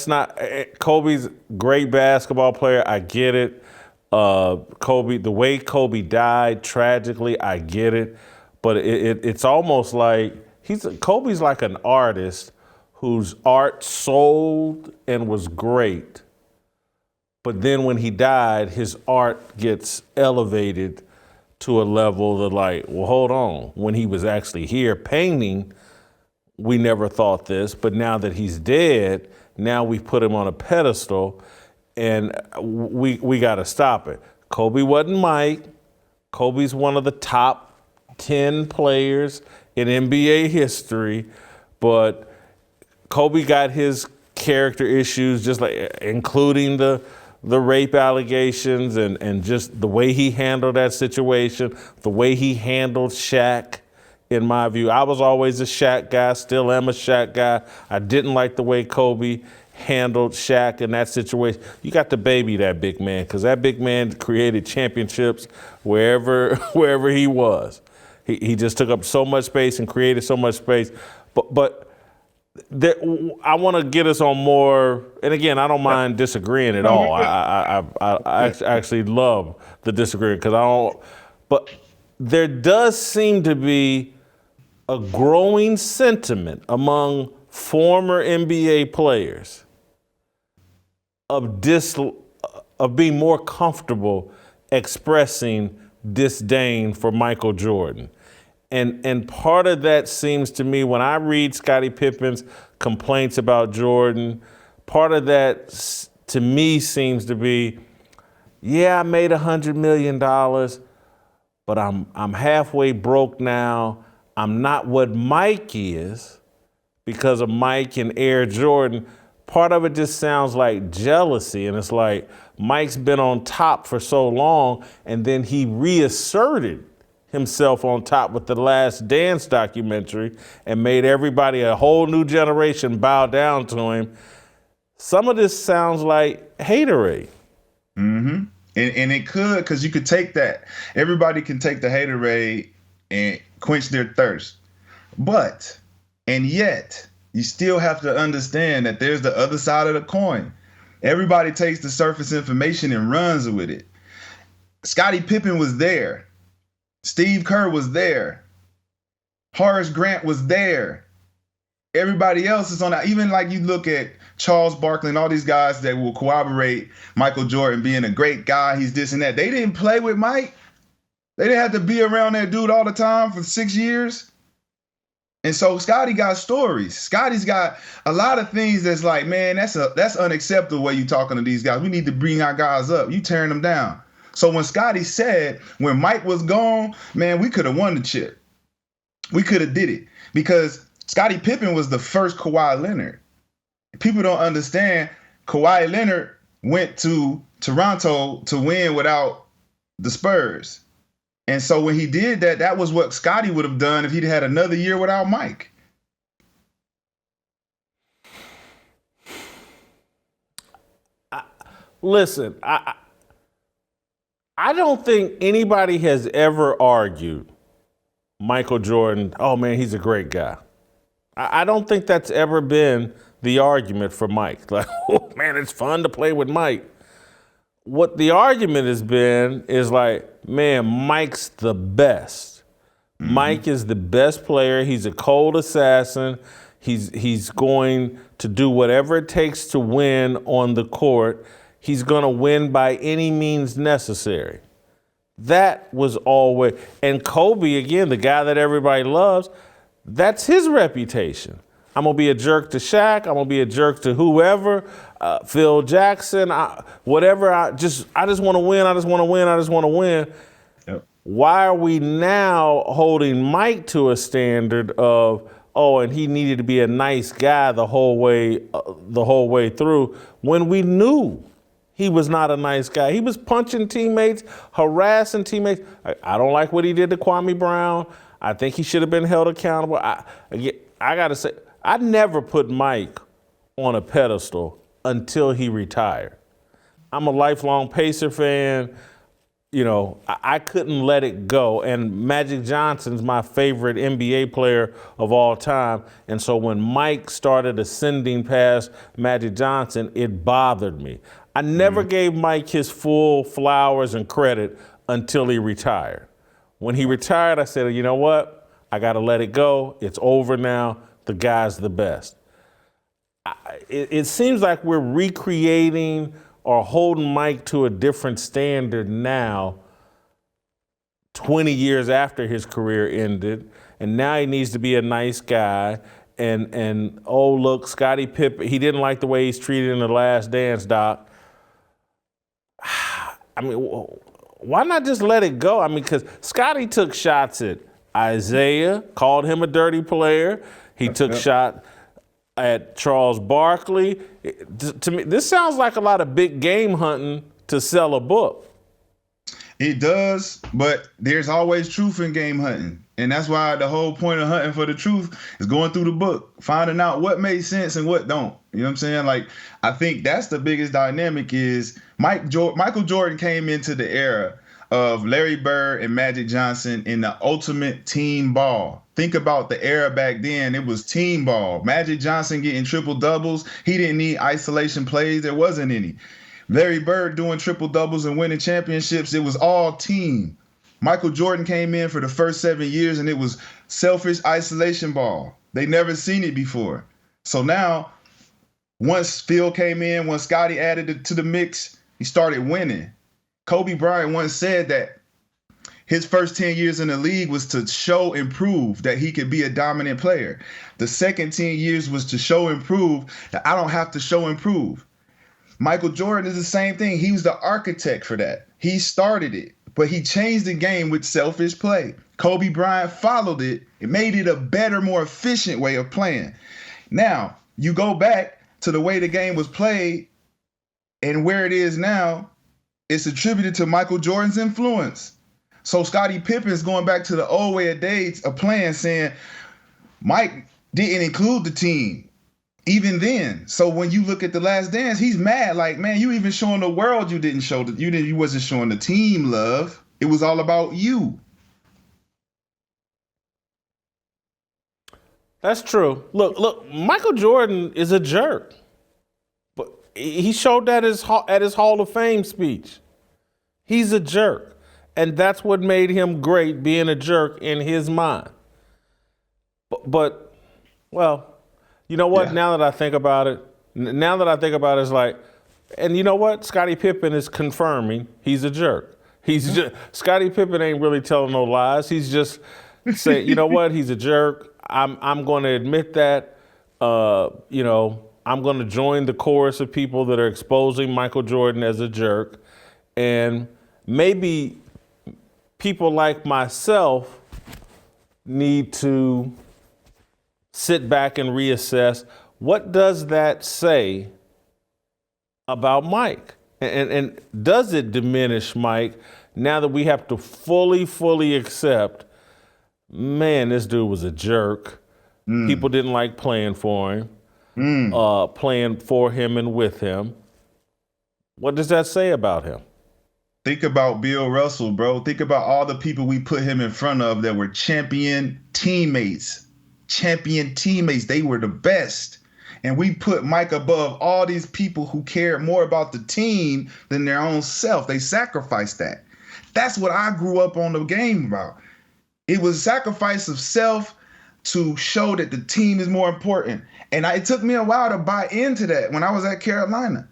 not. Kobe's great basketball player. I get it. Kobe, the way Kobe died tragically, I get it. But it's almost like Kobe's like an artist whose art sold and was great. But then when he died, his art gets elevated to a level that, like, well, hold on. When he was actually here painting, we never thought this. But now that he's dead, now we put him on a pedestal, and we got to stop it. Kobe wasn't Mike. Kobe's one of the top 10 players in NBA history, but Kobe got his character issues, just like including the rape allegations and just the way he handled that situation, the way he handled Shaq, in my view. I was always a Shaq guy, still am a Shaq guy. I didn't like the way Kobe handled Shaq in that situation. You got to baby that big man, because that big man created championships wherever he was. He just took up so much space and created so much space. But I want to get us on more, and again, I don't mind disagreeing at all. I actually love the disagreement, because I don't, but there does seem to be a growing sentiment among former NBA players of being more comfortable expressing disdain for Michael Jordan. And part of that seems to me, when I read Scottie Pippen's complaints about Jordan, part of that to me seems to be, yeah, I made $100 million, but I'm halfway broke now. I'm not what Mike is because of Mike and Air Jordan. Part of it just sounds like jealousy, and it's like Mike's been on top for so long, and then he reasserted himself on top with the Last Dance documentary and made everybody, a whole new generation, bow down to him. Some of this sounds like haterade. Mm-hmm. And it could, because you could take that. Everybody can take the haterade and quench their thirst. And yet, you still have to understand that there's the other side of the coin. Everybody takes the surface information and runs with it. Scottie Pippen was there. Steve Kerr was there. Horace Grant was there. Everybody else is on that. Even like you look at Charles Barkley and all these guys that will corroborate Michael Jordan being a great guy, he's this and that. They didn't play with Mike. They didn't have to be around that dude all the time for 6 years. And so Scottie got stories. Scottie's got a lot of things that's like, man, that's unacceptable the way you talking to these guys. We need to bring our guys up. You tearing them down. So when Scottie said, when Mike was gone, man, we could have won the chip. we could have did it because Scottie Pippen was the first Kawhi Leonard. People don't understand Kawhi Leonard went to Toronto to win without the Spurs. And so when he did that, that was what Scottie would have done if he'd had another year without Mike. Listen, I don't think anybody has ever argued Michael Jordan, oh man, he's a great guy. I don't think that's ever been the argument for Mike. Like, oh man, it's fun to play with Mike. What the argument has been is like, man, Mike's the best. Mm-hmm. Mike is the best player. He's a cold assassin. He's going to do whatever it takes to win on the court. He's going to win by any means necessary. That was always, and Kobe, again, the guy that everybody loves, that's his reputation. I'm going to be a jerk to Shaq. I'm going to be a jerk to whoever, Phil Jackson, whatever. I just want to win. I just want to win. I just want to win. Yep. Why are we now holding Mike to a standard of, oh, and he needed to be a nice guy the whole way through when we knew he was not a nice guy. He was punching teammates, harassing teammates. I don't like what he did to Kwame Brown. I think he should have been held accountable. I got to say, I never put Mike on a pedestal until he retired. I'm a lifelong Pacer fan. You know, I couldn't let it go. And Magic Johnson's my favorite NBA player of all time. And so when Mike started ascending past Magic Johnson, it bothered me. I never gave Mike his full flowers and credit until he retired. When he retired, I said, you know what? I got to let it go. It's over now. The guy's the best. It seems like we're recreating or holding Mike to a different standard now, 20 years after his career ended, and now he needs to be a nice guy. And oh, look, Scottie Pippen, he didn't like the way he's treated in The Last Dance, Doc. I mean, why not just let it go? I mean, because Scottie took shots at Isaiah, called him a dirty player. He took shot at Charles Barkley. To me, this sounds like a lot of big game hunting to sell a book. It does, but there's always truth in game hunting. And that's why the whole point of hunting for the truth is going through the book, finding out what made sense and what don't. You know what I'm saying? Like, I think that's the biggest dynamic is Michael Jordan came into the era of Larry Bird and Magic Johnson in the ultimate team ball. Think about the era back then. It was team ball. Magic Johnson getting triple doubles. He didn't need isolation plays. There wasn't any. Larry Bird doing triple doubles and winning championships. It was all team. Michael Jordan came in for the first 7 years and it was selfish isolation ball. They never seen it before. So now, once Phil came in, once Scottie added it to the mix, he started winning. Kobe Bryant once said that his first 10 years in the league was to show and prove that he could be a dominant player. The second 10 years was to show and prove that I don't have to show and prove. Michael Jordan is the same thing. He was the architect for that. He started it, but he changed the game with selfish play. Kobe Bryant followed it and made it a better, more efficient way of playing. Now, you go back to the way the game was played and where it is now, it's attributed to Michael Jordan's influence. So Scottie Pippen is going back to the old way of days of playing, saying Mike didn't include the team even then. So when you look at The Last Dance, he's mad. Like, man, you even showing the world you didn't show that you wasn't showing the team love. It was all about you. That's true. Look, Michael Jordan is a jerk. But he showed that at his Hall of Fame speech. He's a jerk. And that's what made him great, being a jerk in his mind. But well, you know what? Yeah. Now that I think about it, it's like, and you know what? Scottie Pippen is confirming he's a jerk. He's just, Scottie Pippen ain't really telling no lies. He's just saying, you know what? He's a jerk. I'm going to admit that. I'm going to join the chorus of people that are exposing Michael Jordan as a jerk, and maybe people like myself need to sit back and reassess. What does that say about Mike? And does it diminish Mike now that we have to fully accept, man, this dude was a jerk. People didn't like playing for him, playing for him and with him. What does that say about him? Think about Bill Russell, bro. Think about all the people we put him in front of that were champion teammates. They were the best. And we put Mike above all these people who cared more about the team than their own self. They sacrificed that. That's what I grew up on the game about. It was sacrifice of self to show that the team is more important. And it took me a while to buy into that when I was at Carolina,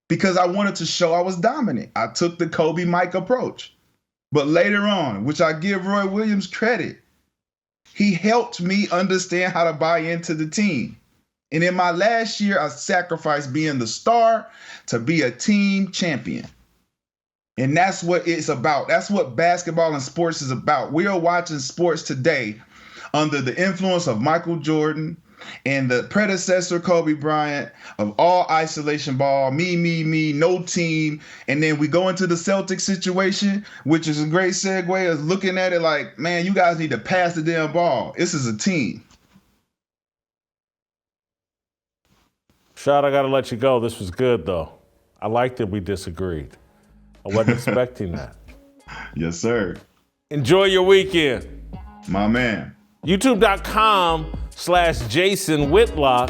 because I wanted to show I was dominant. I took the Kobe Mike approach. But later on, which I give Roy Williams credit, he helped me understand how to buy into the team. And in my last year, I sacrificed being the star to be a team champion. And that's what it's about. That's what basketball and sports is about. We are watching sports today under the influence of Michael Jordan and the predecessor Kobe Bryant of all isolation ball, me, no team. And then we go into the Celtics situation, which is a great segue of looking at it like, man, you guys need to pass the damn ball. This is a team. Rashad, I got to let you go. This was good, though. I liked that we disagreed. I wasn't expecting that. Yes, sir. Enjoy your weekend. My man. YouTube.com/Jason Whitlock.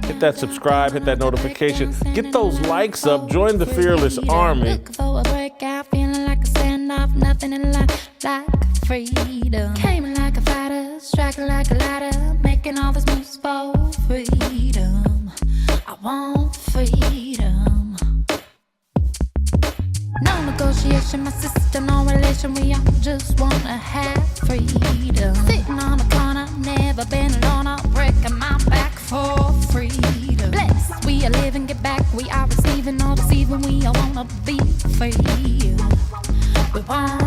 Hit that subscribe, hit that notification. Get those likes up. Join the Fearless Army. Looking for a breakout, feeling like a standoff, nothing in life like freedom. Came like a fighter, striking like a ladder, making all these moves for freedom. I want freedom. No negotiation, my sister, no relation. We all just wanna have freedom. Sitting on the corner, never been alone. I'm breaking my back for freedom. Blessed, we are living, get back. We are receiving, all deceiving. We all wanna be free. We want